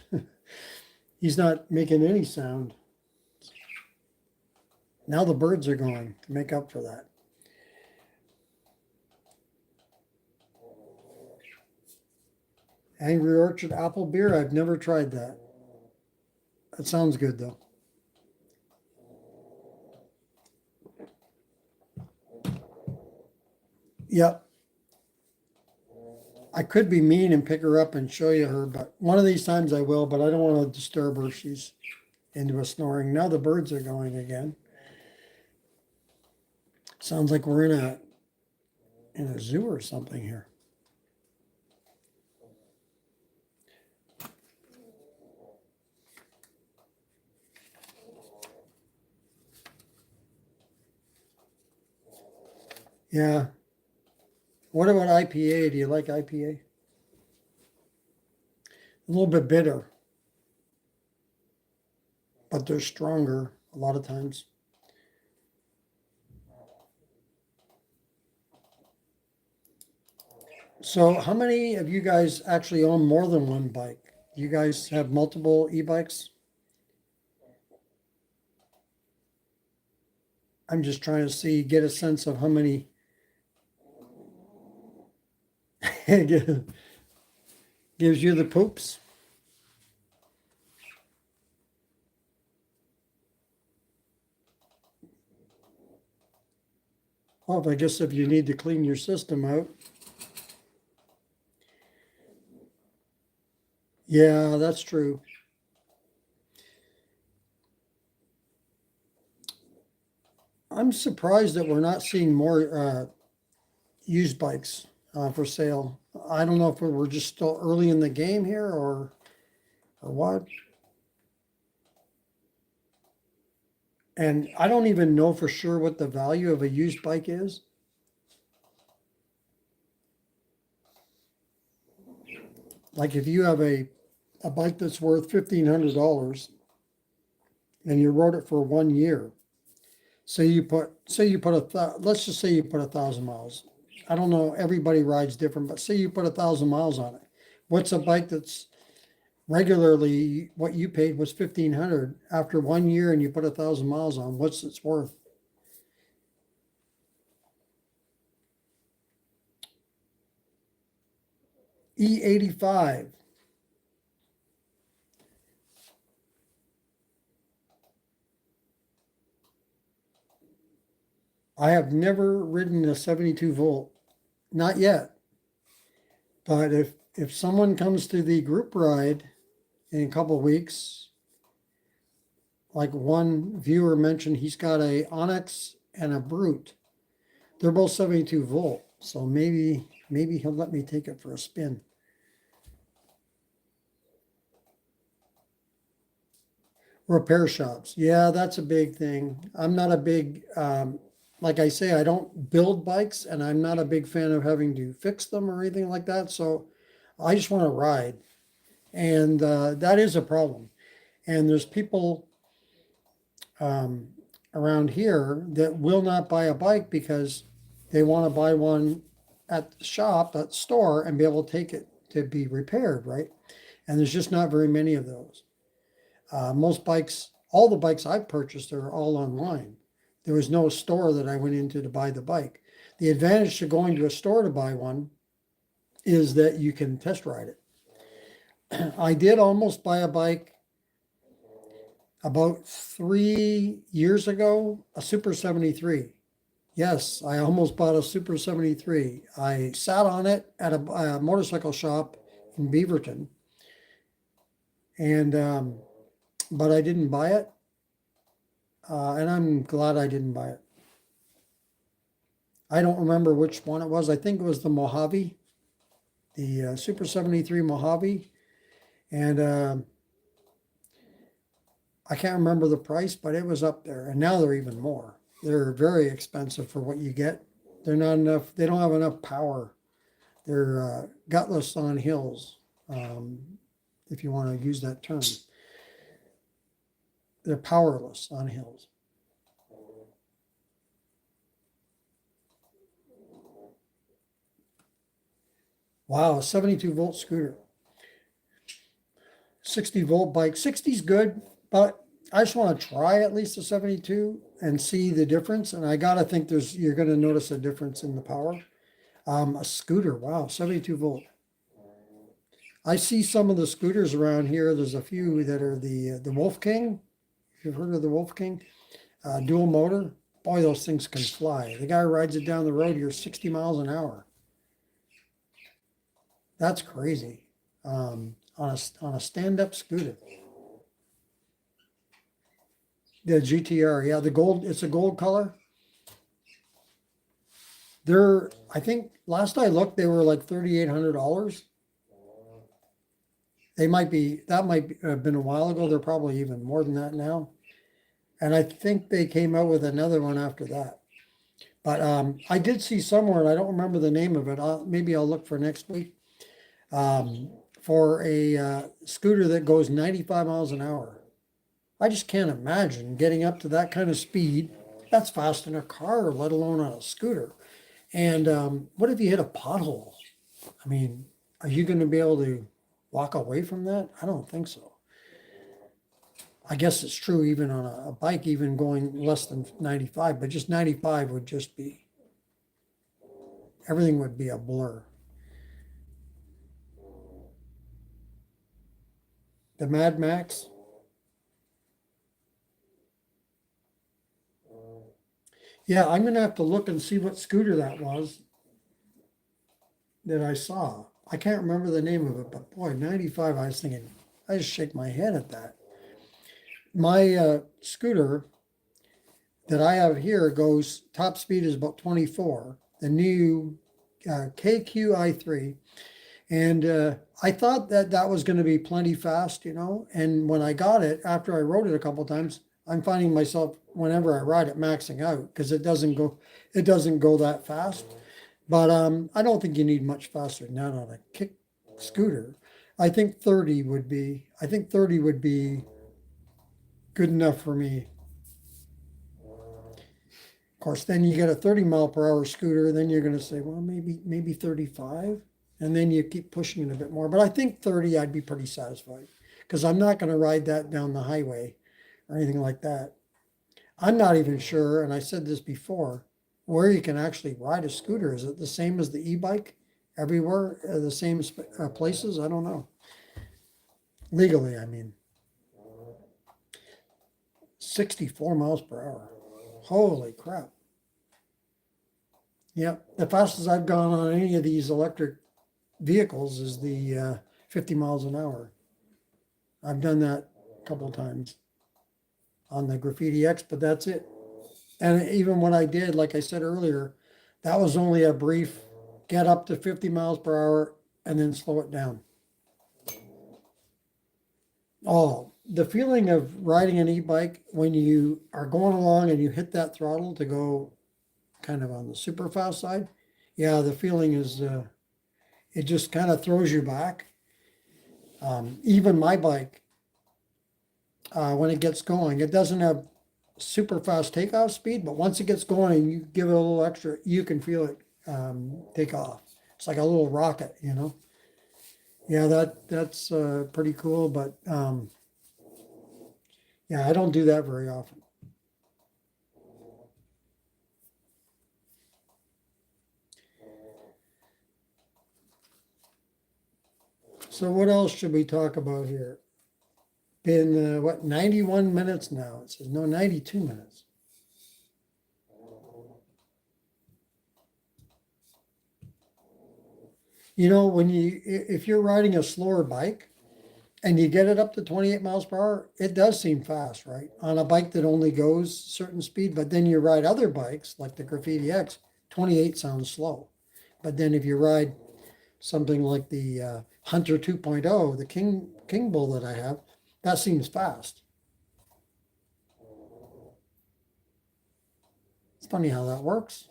Speaker 1: He's not making any sound. Now the birds are going to make up for that. Angry Orchard apple beer. I've never tried that. That sounds good though. Yep. I could be mean and pick her up and show you her, but one of these times I will, but I don't want to disturb her. She's into a snoring. Now the birds are going again. Sounds like we're in a zoo or something here. Yeah. What about IPA? Do you like IPA? A little bit bitter, but they're stronger a lot of times. So how many of you guys actually own more than one bike? You guys have multiple e-bikes? I'm just trying to see, get a sense of how many. Gives you the poops. Oh, I guess if you need to clean your system out. Yeah, that's true. I'm surprised that we're not seeing more used bikes for sale. I don't know if we're just still early in the game here or what. And I don't even know for sure what the value of a used bike is. Like if you have a bike that's worth $1,500 and you rode it for 1 year, let's just say you put 1,000 miles. I don't know, everybody rides different, but say you put 1,000 miles on it. What's a bike that's regularly what you paid was 1,500 after 1 year and you put 1,000 miles on? What's it's worth? E85. I have never ridden a 72 volt, not yet. But if someone comes to the group ride in a couple of weeks, like one viewer mentioned, he's got a Onyx and a Brute. They're both 72 volt, so maybe he'll let me take it for a spin. Repair shops, yeah, that's a big thing. I'm not a big, like I say, I don't build bikes, and I'm not a big fan of having to fix them or anything like that. So I just want to ride, and that is a problem. And there's people um, around here that will not buy a bike because they want to buy one at the shop, at the store, and be able to take it to be repaired, right? And there's just not very many of those. Most bikes, all the bikes I've purchased are all online. There was no store that I went into to buy the bike. The advantage to going to a store to buy one is that you can test ride it. I did almost buy a bike about 3 years ago, a Super 73. Yes, I almost bought a Super 73. I sat on it at a motorcycle shop in Beaverton, and but I didn't buy it, and I'm glad I didn't buy it. I don't remember which one it was. I think it was the Mojave, the Super 73 Mojave, and I can't remember the price, but it was up there, and now they're even more. They're very expensive for what you get. They're not enough. They don't have enough power. They're gutless on hills, if you want to use that term. They're powerless on hills. Wow, 72 volt scooter. 60 volt bike. 60 is good, but I just want to try at least a 72 and see the difference. And I gotta think you're gonna notice a difference in the power. A scooter, wow, 72 volt. I see some of the scooters around here. There's a few that are the Wolf King. If you've heard of the Wolf King, dual motor. Boy, those things can fly. The guy rides it down the road here 60 miles an hour. That's crazy. On a stand-up scooter. The GTR, yeah, the gold. It's a gold color. I think last I looked, they were like $3,800. That might have been a while ago. They're probably even more than that now. And I think they came out with another one after that. But I did see somewhere, and I don't remember the name of it. Maybe I'll look for next week, for a scooter that goes 95 miles an hour. I just can't imagine getting up to that kind of speed. That's fast in a car, let alone on a scooter. And what if you hit a pothole? I mean, are you going to be able to walk away from that? I don't think so. I guess it's true even on a bike, even going less than 95, but just 95 would just be, everything would be a blur. The Mad Max. Yeah, I'm gonna have to look and see what scooter that was that I saw. I can't remember the name of it, but boy, 95, I was thinking, I just shake my head at that. My scooter that I have here goes, top speed is about 24, the new KQi3. And I thought that that was going to be plenty fast, you know. And when I got it, after I rode it a couple times, I'm finding myself whenever I ride it maxing out because it doesn't go that fast. But I don't think you need much faster than that on a kick scooter. I think 30 would be. I think 30 would be good enough for me. Of course, then you get a 30-mile-per-hour scooter, then you're going to say, well, maybe 35, and then you keep pushing it a bit more. But I think 30, I'd be pretty satisfied because I'm not going to ride that down the highway or anything like that. I'm not even sure, and I said this before, where you can actually ride a scooter. Is it the same as the e-bike everywhere, the same places? I don't know. Legally, I mean. 64 miles per hour. Holy crap. Yep, the fastest I've gone on any of these electric vehicles is the 50 miles an hour. I've done that a couple times on the Graffiti X, but that's it. And even when I did, like I said earlier, that was only a brief get up to 50 miles per hour and then slow it down. Oh, the feeling of riding an e-bike when you are going along and you hit that throttle to go kind of on the super fast side. Yeah, the feeling is, it just kind of throws you back. Even my bike, when it gets going, it doesn't have super fast takeoff speed, but once it gets going and you give it a little extra, you can feel it take off. It's like a little rocket, you know? Yeah, that's pretty cool, but yeah, I don't do that very often. So what else should we talk about here? Been, what, 91 minutes now? It says, no, 92 minutes. You know, if you're riding a slower bike and you get it up to 28 miles per hour, it does seem fast, right? On a bike that only goes certain speed, but then you ride other bikes like the Graffiti X, 28 sounds slow. But then if you ride something like the Hunter 2.0, the King Bull that I have, that seems fast. It's funny how that works.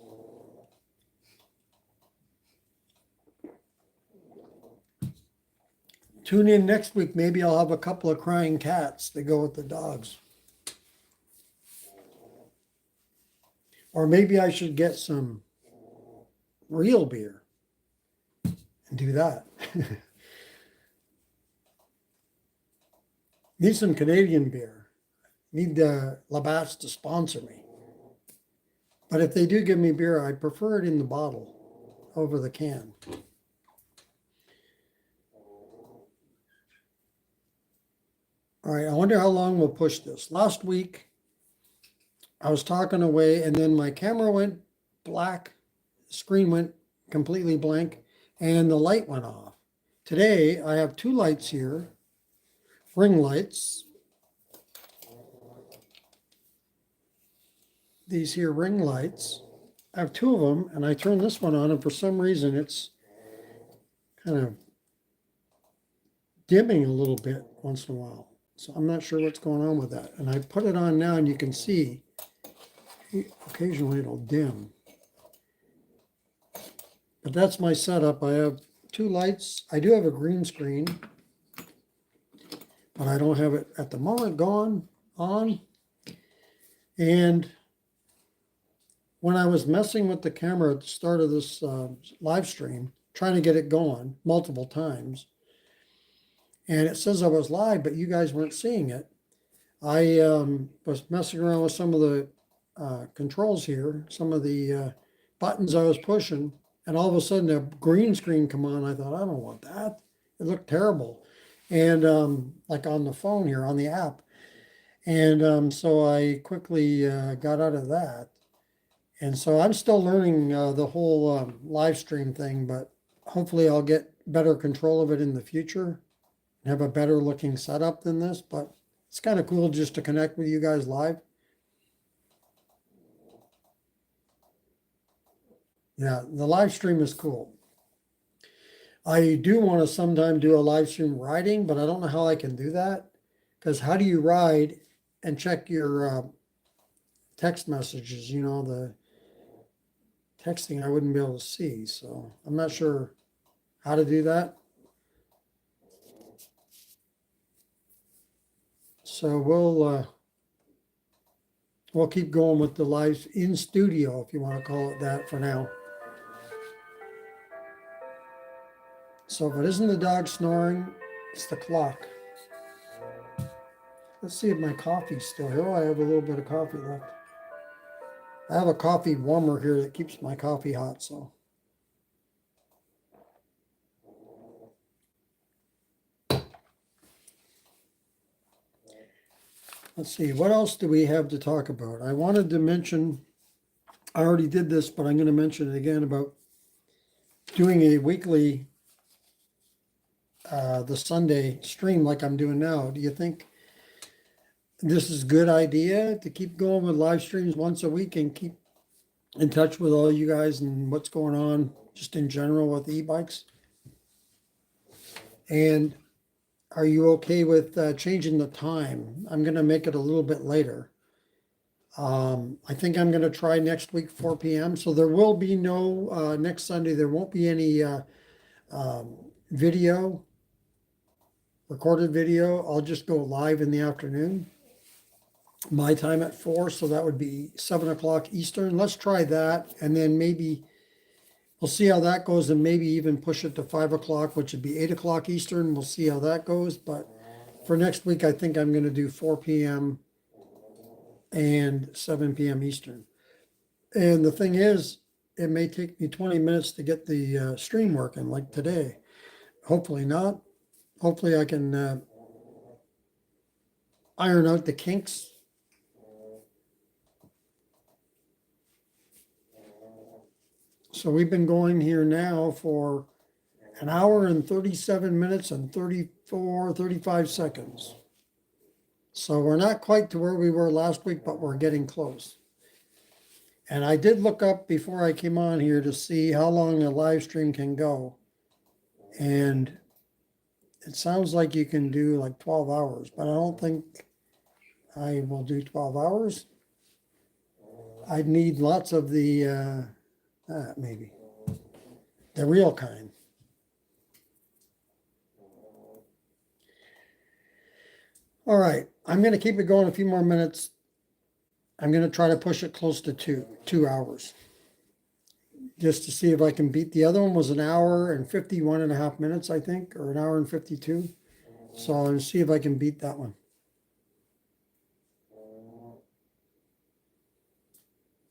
Speaker 1: Tune in next week. Maybe I'll have a couple of crying cats that go with the dogs. Or maybe I should get some real beer and do that. Need some Canadian beer. Need Labatt's to sponsor me. But if they do give me beer, I prefer it in the bottle over the can. All right, I wonder how long we'll push this. Last week, I was talking away and then my camera went black, screen went completely blank, and the light went off. Today, I have two lights here, ring lights. These here ring lights. I have two of them, and I turn this one on, and for some reason, it's kind of dimming a little bit once in a while. So I'm not sure what's going on with that. And I put it on now, and you can see occasionally it'll dim. But that's my setup. I have two lights. I do have a green screen, but I don't have it at the moment on. And when I was messing with the camera at the start of this live stream, trying to get it going multiple times, and it says I was live, but you guys weren't seeing it. I was messing around with some of the controls here, some of the buttons I was pushing, and all of a sudden a green screen come on. I thought, I don't want that. It looked terrible. And like on the phone here, on the app. And so I quickly got out of that. And so I'm still learning the whole live stream thing, but hopefully I'll get better control of it in the future and have a better looking setup than this. But it's kind of cool just to connect with you guys live. Yeah, the live stream is cool. I do want to sometime do a live stream riding, but I don't know how I can do that. Because how do you ride and check your text messages? You know, the texting I wouldn't be able to see. So I'm not sure how to do that. So we'll keep going with the live in studio, if you want to call it that for now. So if it isn't the dog snoring, it's the clock. Let's see if my coffee's still here. Oh, I have a little bit of coffee left. I have a coffee warmer here that keeps my coffee hot, so. Let's see, what else do we have to talk about? I wanted to mention, I already did this, but I'm going to mention it again about doing a weekly, the Sunday stream like I'm doing now. Do you think this is a good idea to keep going with live streams once a week and keep in touch with all you guys and what's going on just in general with e-bikes? And are you okay with changing the time? I'm going to make it a little bit later. I think I'm going to try next week, 4 p.m. So there will be no, next Sunday, there won't be any video, recorded video. I'll just go live in the afternoon. My time at 4, so that would be 7 o'clock Eastern. Let's try that. And then maybe we'll see how that goes and maybe even push it to 5 o'clock, which would be 8 o'clock Eastern. We'll see how that goes. But for next week, I think I'm going to do 4 p.m. and 7 p.m. Eastern. And the thing is, it may take me 20 minutes to get the stream working like today. Hopefully not. Hopefully I can iron out the kinks. So we've been going here now for an hour and 37 minutes and 35 seconds. So we're not quite to where we were last week, but we're getting close. And I did look up before I came on here to see how long a live stream can go. And it sounds like you can do like 12 hours, but I don't think I will do 12 hours. I'd need lots of the, maybe, the real kind. All right, I'm going to keep it going a few more minutes. I'm going to try to push it close to two hours. Just to see if I can beat, the other one was an hour and 51.5 minutes, I think, or an hour and 52. So I'll see if I can beat that one.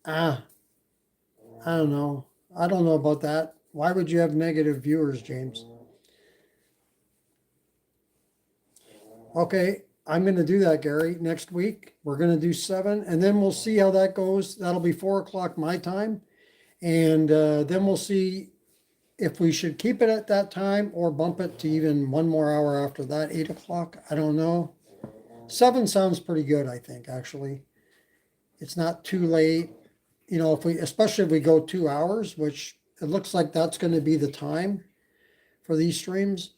Speaker 1: I don't know. I don't know about that. Why would you have negative viewers, James? Okay, I'm going to do that, Gary. Next week, we're going to do 7, and then we'll see how that goes. That'll be 4 o'clock my time. And then we'll see if we should keep it at that time or bump it to even 1 more hour after that, 8 o'clock. I don't know. 7 sounds pretty good, I think, actually. It's not too late. You know, especially if we go 2 hours, which it looks like that's going to be the time for these streams.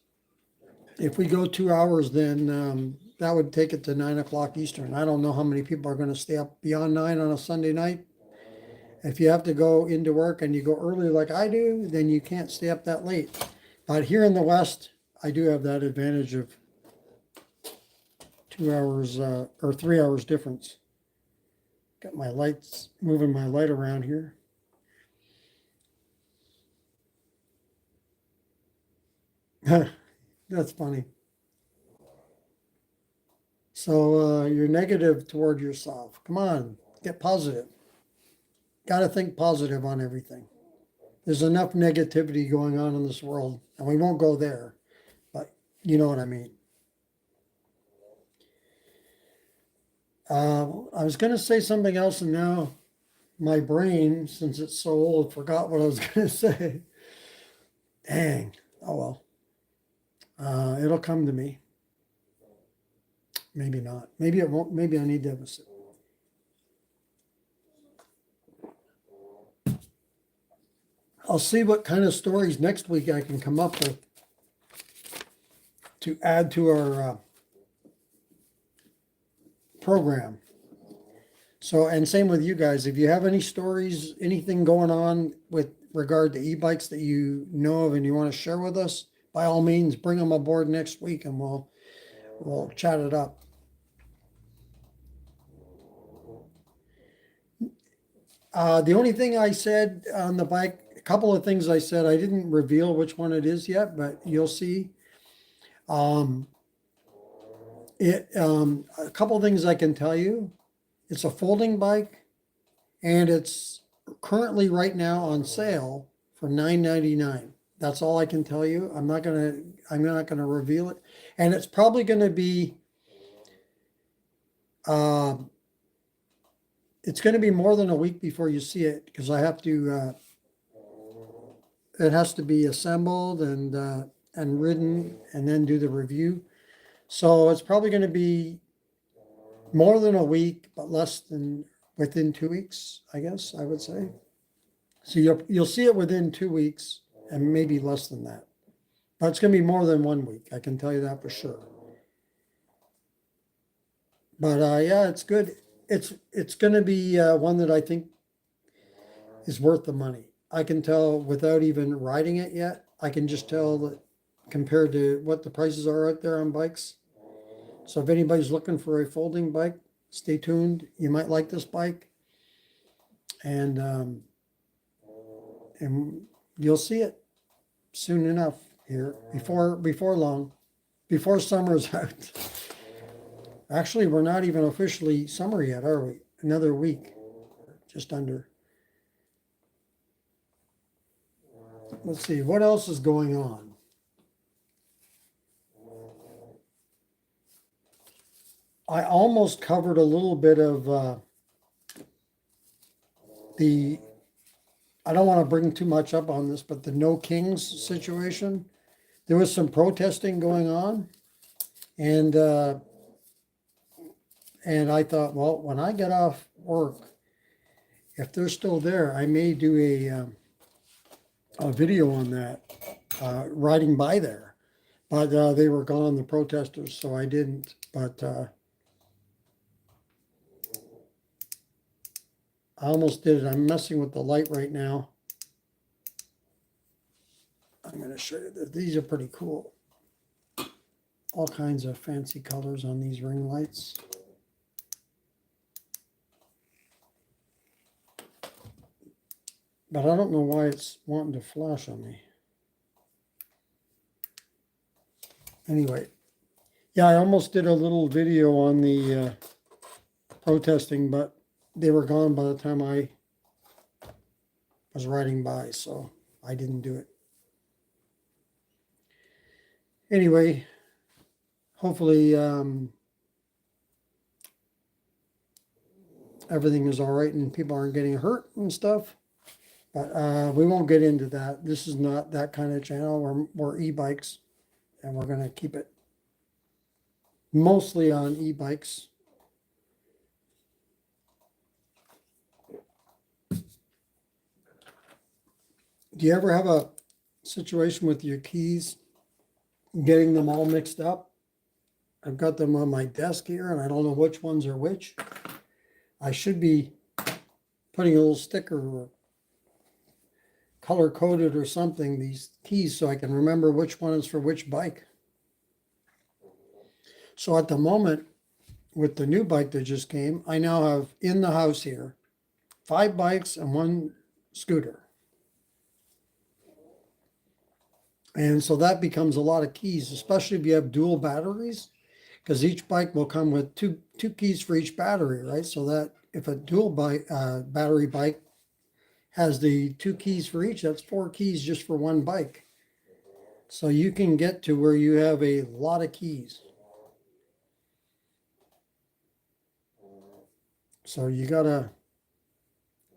Speaker 1: If we go 2 hours, then that would take it to 9 o'clock Eastern. I don't know how many people are going to stay up beyond 9 on a Sunday night. If you have to go into work and you go early like I do, then you can't stay up that late. But here in the West, I do have that advantage of 2 hours or 3 hours difference. Got my lights, moving my light around here. That's funny. So you're negative toward yourself. Come on, get positive. Got to think positive on everything. There's enough negativity going on in this world, and we won't go there, but you know what I mean. I was going to say something else, and now my brain, since it's so old, forgot what I was going to say. Dang. Oh well. It'll come to me. Maybe not. Maybe it won't. Maybe I need to have a sip. I'll see what kind of stories next week I can come up with to add to our program. So, and same with you guys. If you have any stories, anything going on with regard to e-bikes that you know of and you want to share with us, by all means, bring them aboard next week and we'll chat it up. The only thing I said on the bike, a couple of things I said, I didn't reveal which one it is yet, but you'll see. A couple of things I can tell you. It's a folding bike, and it's currently right now on sale for $9.99. That's all I can tell you. I'm not gonna reveal it, and it's probably gonna be. It's going to be more than a week before you see it because I have to. It has to be assembled and ridden, and then do the review. So it's probably going to be more than a week, but less than within 2 weeks, I guess I would say. So you'll see it within 2 weeks, and maybe less than that. But it's going to be more than 1 week. I can tell you that for sure. But yeah, it's good. It's going to be one that I think is worth the money. I can tell without even riding it yet. I can just tell that compared to what the prices are out there on bikes. So if anybody's looking for a folding bike, stay tuned. You might like this bike, and you'll see it soon enough here before long, before summer's out. Actually, we're not even officially summer yet, are we? Another week, just under. Let's see, what else is going on? I almost covered a little bit of I don't want to bring too much up on this, but the No Kings situation. There was some protesting going on, and I thought, well, when I get off work, if they're still there, I may do a video on that, riding by there. But they were gone, the protesters, so I didn't. But I almost did it. I'm messing with the light right now. I'm going to show you that these are pretty cool. All kinds of fancy colors on these ring lights. But I don't know why it's wanting to flash on me. Anyway, yeah, I almost did a little video on the protesting, but they were gone by the time I was riding by, so I didn't do it. Anyway, hopefully everything is all right and people aren't getting hurt and stuff. But we won't get into that. This is not that kind of channel. We're e-bikes, and we're going to keep it mostly on e-bikes. Do you ever have a situation with your keys, getting them all mixed up? I've got them on my desk here, and I don't know which ones are which. I should be putting a little sticker or color-coded or something, these keys, so I can remember which one is for which bike. So at the moment, with the new bike that just came, I now have in the house here 5 bikes and 1 scooter. And so that becomes a lot of keys, especially if you have dual batteries. because each bike will come with two keys for each battery, right? So that if a dual battery bike has the 2 keys for each, that's 4 keys just for one bike. So you can get to where you have a lot of keys. So you gotta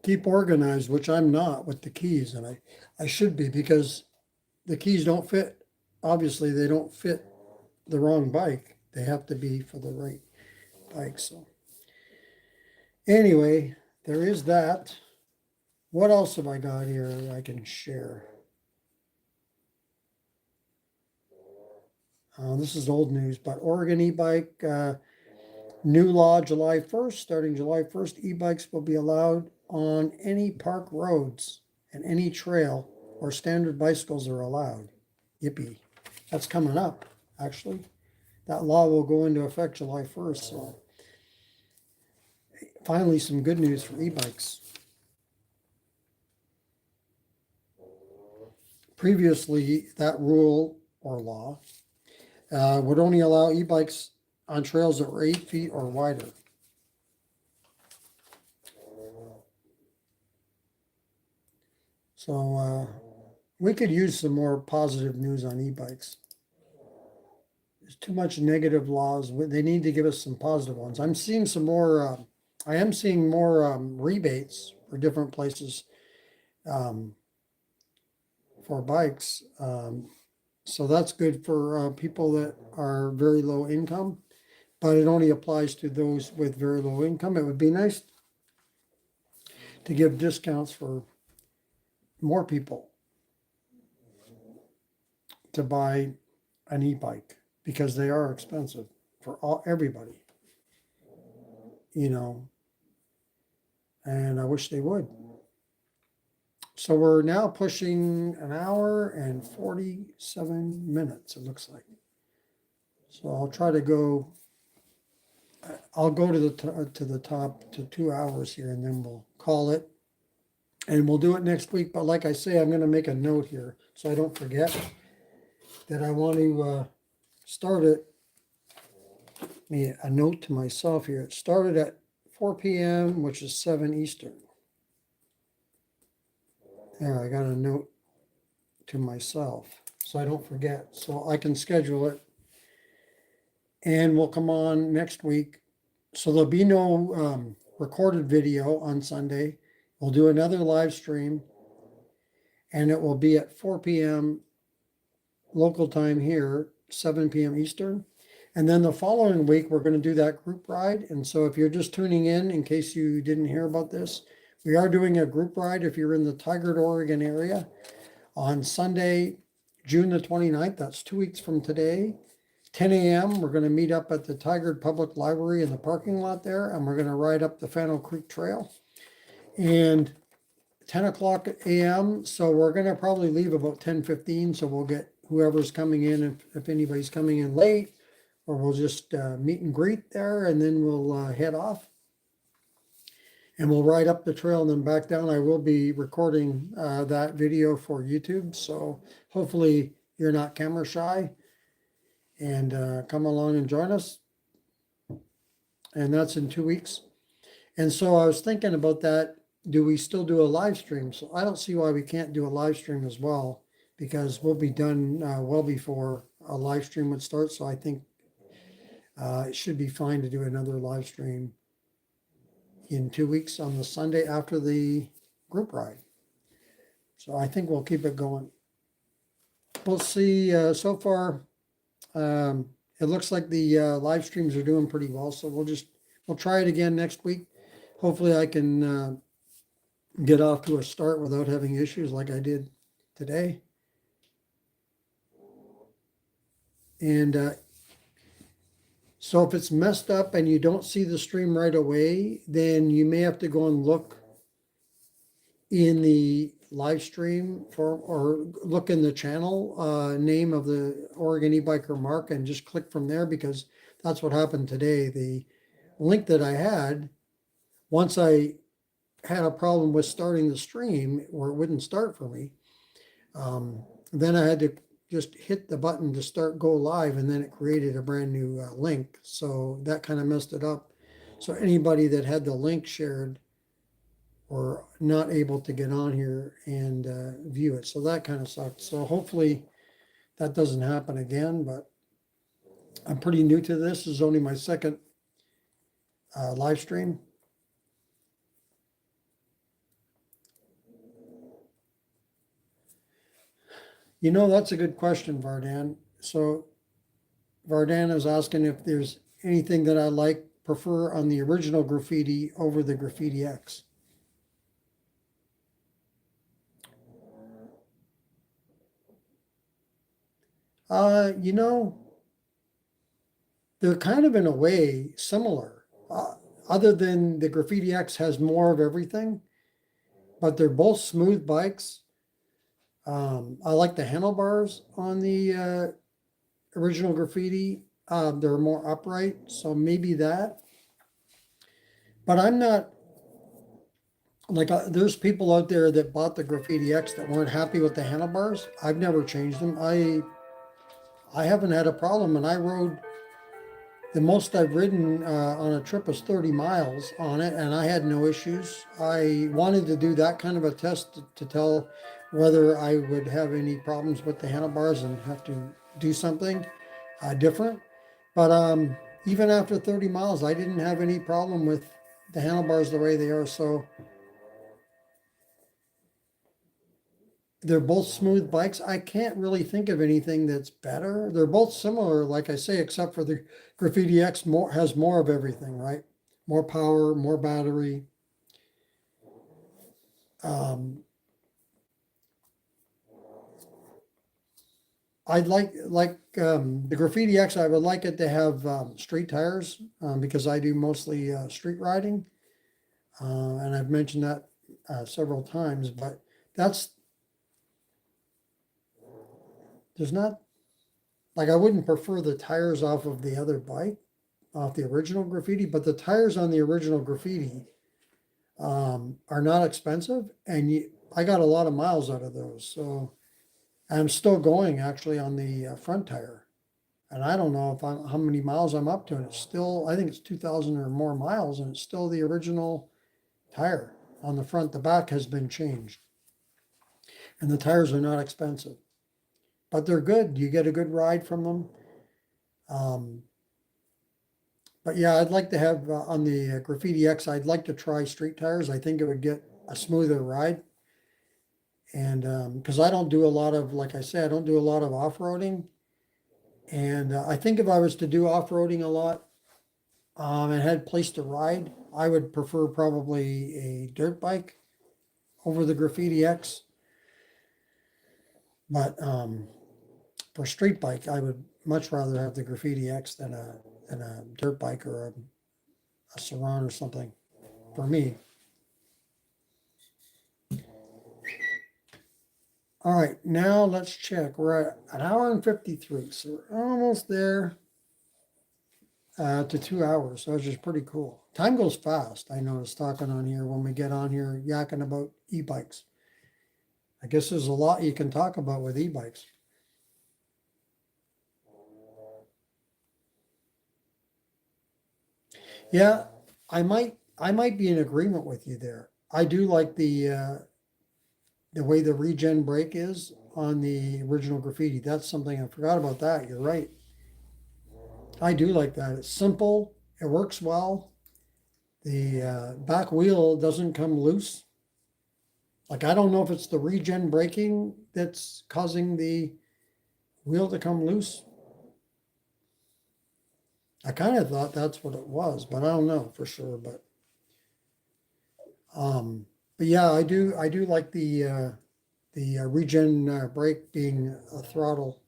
Speaker 1: keep organized, which I'm not with the keys, and I should be, because the keys don't fit. Obviously, they don't fit the wrong bike. They have to be for the right bike. So anyway, there is that. What else have I got here I can share? This is old news, but Oregon e-bike, new law July 1st, starting July 1st, e-bikes will be allowed on any park roads and any trail where standard bicycles are allowed. Yippee. That's coming up, actually. That law will go into effect July 1st, so finally some good news for e-bikes. Previously, that rule or law would only allow e-bikes on trails that were 8 feet or wider. So we could use some more positive news on e-bikes. There's too much negative laws. They need to give us some positive ones. I'm seeing some more, I am seeing more rebates for different places for bikes. So that's good for people that are very low income, but it only applies to those with very low income. It would be nice to give discounts for more people to buy an e-bike, because they are expensive for everybody, and I wish they would. So we're now pushing an hour and 47 minutes, it looks like. So I'll try to go, I'll go to the top to 2 hours here, and then we'll call it. And we'll do it next week. But like I say, I'm going to make a note here so I don't forget that I want to start it. A note to myself here. It started at 4 p.m., which is 7 Eastern. There, I got a note to myself so I don't forget. So I can schedule it. And we'll come on next week. So there'll be no recorded video on Sunday. We'll do another live stream, and it will be at 4 p.m. local time here, 7 p.m. Eastern. And then the following week, we're going to do that group ride. And so if you're just tuning in case you didn't hear about this, we are doing a group ride if you're in the Tigard, Oregon area on Sunday, June the 29th. That's 2 weeks from today. 10 a.m. We're going to meet up at the Tigard Public Library in the parking lot there, and we're going to ride up the Fennel Creek Trail. And 10 o'clock a.m. So we're going to probably leave about 10:15. So we'll get whoever's coming in, if anybody's coming in late, or we'll just meet and greet there, and then we'll head off. And we'll ride up the trail and then back down. I will be recording that video for YouTube. So hopefully you're not camera shy, and come along and join us. And that's in 2 weeks. And so I was thinking about that. Do we still do a live stream? So I don't see why we can't do a live stream as well, because we'll be done well before a live stream would start. So I think it should be fine to do another live stream in 2 weeks on the Sunday after the group ride. So I think we'll keep it going. We'll see. So far, it looks like the live streams are doing pretty well. So we'll try it again next week. Hopefully I can get off to a start without having issues like I did today. And so if it's messed up and you don't see the stream right away, then you may have to go and look in the live stream or look in the channel name of the Oregon eBikerMark and just click from there, because that's what happened today. The link that I had, once I had a problem with starting the stream where it wouldn't start for me, then I had to just hit the button to start go live, and then it created a brand new link. So that kind of messed it up. So anybody that had the link shared were not able to get on here and view it. So that kind of sucked. So hopefully that doesn't happen again, but I'm pretty new to this. This is only my second live stream. You know, that's a good question, Vardan. So Vardan is asking if there's anything that I prefer on the original graffiti over the Graffiti X. You know, they're kind of in a way similar, other than the Graffiti X has more of everything, but they're both smooth bikes. I like the handlebars on the original Graffiti. They're more upright, so maybe that. But I'm not like there's people out there that bought the Graffiti X that weren't happy with the handlebars. I've never changed them. I haven't had a problem, and I rode the most I've ridden on a trip was 30 miles on it, and I had no issues. I wanted to do that kind of a test to tell whether I would have any problems with the handlebars and have to do something different. But even after 30 miles, I didn't have any problem with the handlebars the way they are. So they're both smooth bikes. I can't really think of anything that's better. They're both similar, like I say, except for the Graffiti X has more of everything, right? More power, more battery. I'd like the Graffiti X. I would like it to have street tires because I do mostly street riding, and I've mentioned that several times. But there's not like I wouldn't prefer the tires off of the other bike, off the original Graffiti, but the tires on the original Graffiti are not expensive, and I got a lot of miles out of those. So I'm still going actually on the front tire, and I don't know how many miles I'm up to, and it's still I think it's 2,000 or more miles, and it's still the original tire on the front. The back has been changed, and the tires are not expensive, but they're good. You get a good ride from them. But yeah, I'd like to have on the Graffiti X, I'd like to try street tires. I think it would get a smoother ride. And because I don't do a lot of, like I said, I don't do a lot of off-roading. And I think if I was to do off-roading a lot and had a place to ride, I would prefer probably a dirt bike over the Graffiti X. But for street bike, I would much rather have the Graffiti X than a dirt bike or a Saran or something for me. All right, now let's check. We're at an hour and 53, so we're almost there to 2 hours, so it's just pretty cool. Time goes fast, I notice, talking on here when we get on here yakking about e-bikes. I guess there's a lot you can talk about with e-bikes. Yeah, I might be in agreement with you there. I do like the way the regen brake is on the original Graffiti. That's something I forgot about that. You're right. I do like that. It's simple. It works well. The back wheel doesn't come loose. Like I don't know if it's the regen braking that's causing the wheel to come loose. I kind of thought that's what it was, but I don't know for sure. But yeah, I do like the regen brake being a throttle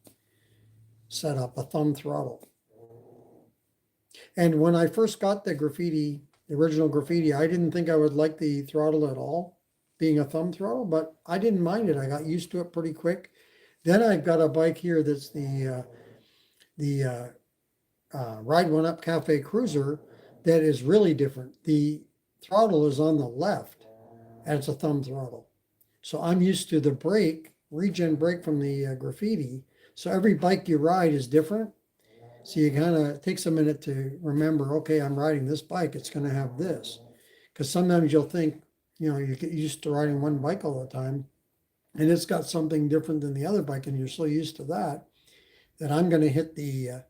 Speaker 1: setup, a thumb throttle. And when I first got the Graffiti, the original Graffiti, I didn't think I would like the throttle at all, being a thumb throttle, but I didn't mind it. I got used to it pretty quick. Then I've got a bike here that's the Ride One Up Cafe Cruiser that is really different. The throttle is on the left, and it's a thumb throttle. So I'm used to the brake, regen brake from the Graffiti. So every bike you ride is different. So you kind of takes a minute to remember, okay, I'm riding this bike, it's going to have this. Because sometimes you'll think, you get used to riding one bike all the time, and it's got something different than the other bike, and you're so used to that I'm going to hit the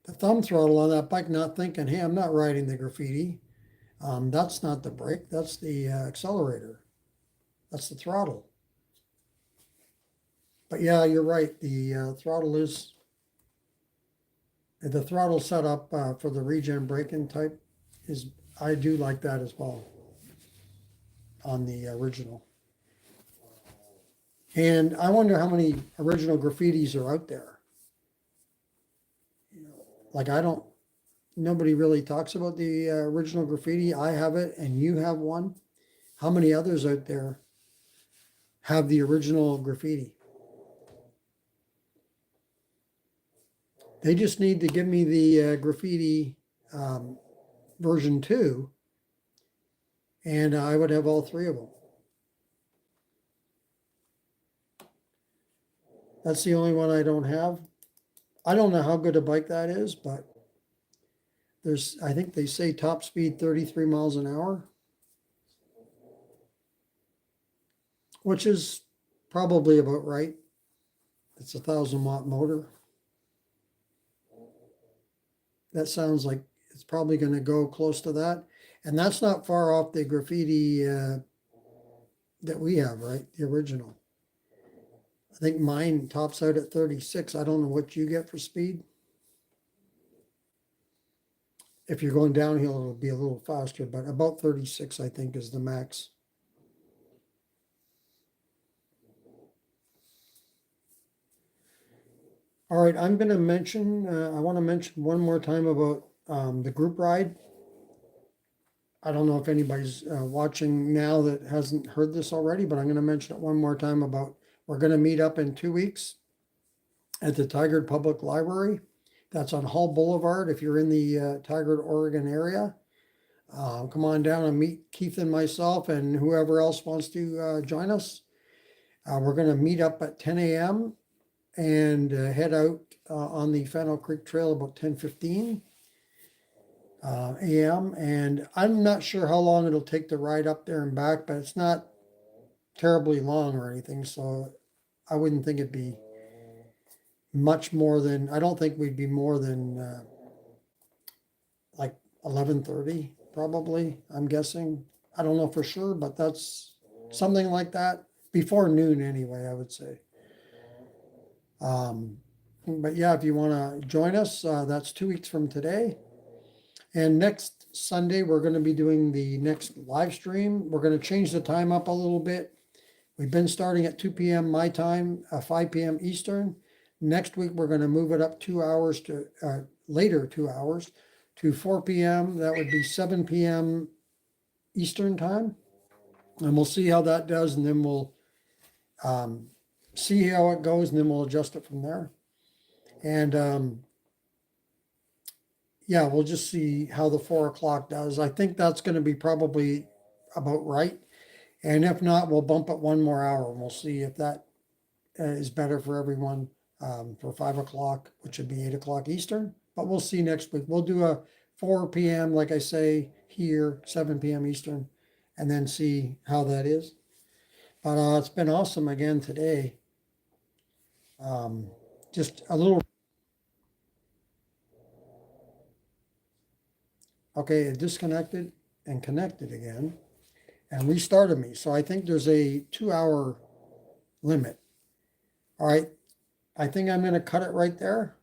Speaker 1: thumb throttle on that bike, not thinking, hey, I'm not riding the graffiti. That's not the brake, that's the accelerator. That's the throttle. But yeah, you're right. The throttle setup for the regen braking type I do like that as well on the original. And I wonder how many original graffitis are out there. Like nobody really talks about the original graffiti. I have it and you have one. How many others out there have the original graffiti? They just need to give me the graffiti version 2, and I would have all 3 of them. That's the only one I don't have. I don't know how good a bike that is, but I think they say top speed 33 miles an hour, which is probably about right. It's a 1,000-watt motor. That sounds like it's probably going to go close to that. And that's not far off the graffiti that we have, right? The original. I think mine tops out at 36. I don't know what you get for speed. If you're going downhill, it'll be a little faster, but about 36, I think, is the max. All right, I'm going to mention, I want to mention one more time about the group ride. I don't know if anybody's watching now that hasn't heard this already, but I'm going to mention it one more time about we're going to meet up in 2 weeks at the Tigard Public Library. That's on Hall Boulevard. If you're in the Tigard, Oregon area, come on down and meet Keith and myself and whoever else wants to join us. We're going to meet up at 10 a.m. and head out on the Fennel Creek Trail about 10:15 a.m. And I'm not sure how long it'll take to ride up there and back, but it's not terribly long or anything. So I wouldn't think it'd be much more than, I don't think we'd be more than like 11:30 probably, I'm guessing. I don't know for sure, but that's something like that. Before noon anyway, I would say. But yeah, if you want to join us, that's 2 weeks from today. And next Sunday, we're going to be doing the next live stream. We're going to change the time up a little bit. We've been starting at 2 p.m. my time, 5 p.m. Eastern. Next week, we're going to move it up 2 hours to later 2 hours to 4 p.m. That would be 7 p.m. Eastern time. And we'll see how that does. And then we'll see how it goes, and then we'll adjust it from there. And yeah, we'll just see how the 4 o'clock does. I think that's going to be probably about right. And if not, we'll bump it 1 more hour, and we'll see if that is better for everyone for 5 o'clock, which would be 8 o'clock Eastern. But we'll see next week. We'll do a 4 p.m., like I say, here, 7 p.m. Eastern, and then see how that is. But it's been awesome again today. Just a little. Okay, it disconnected and connected again and restarted me. So I think there's a 2-hour limit. All right, I think I'm going to cut it right there.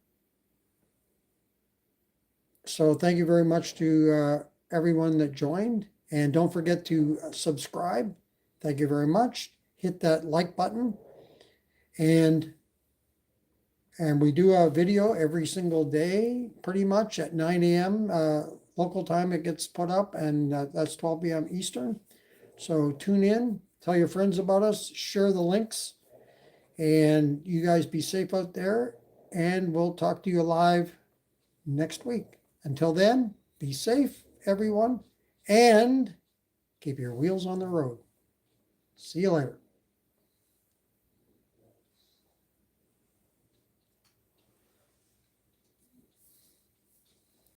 Speaker 1: So thank you very much to everyone that joined. And don't forget to subscribe. Thank you very much. Hit that like button. And we do a video every single day, pretty much at 9 a.m. Local time it gets put up, and that's 12 p.m. Eastern. So tune in, tell your friends about us, share the links, and you guys be safe out there, and we'll talk to you live next week. Until then, be safe, everyone, and keep your wheels on the road. See you later.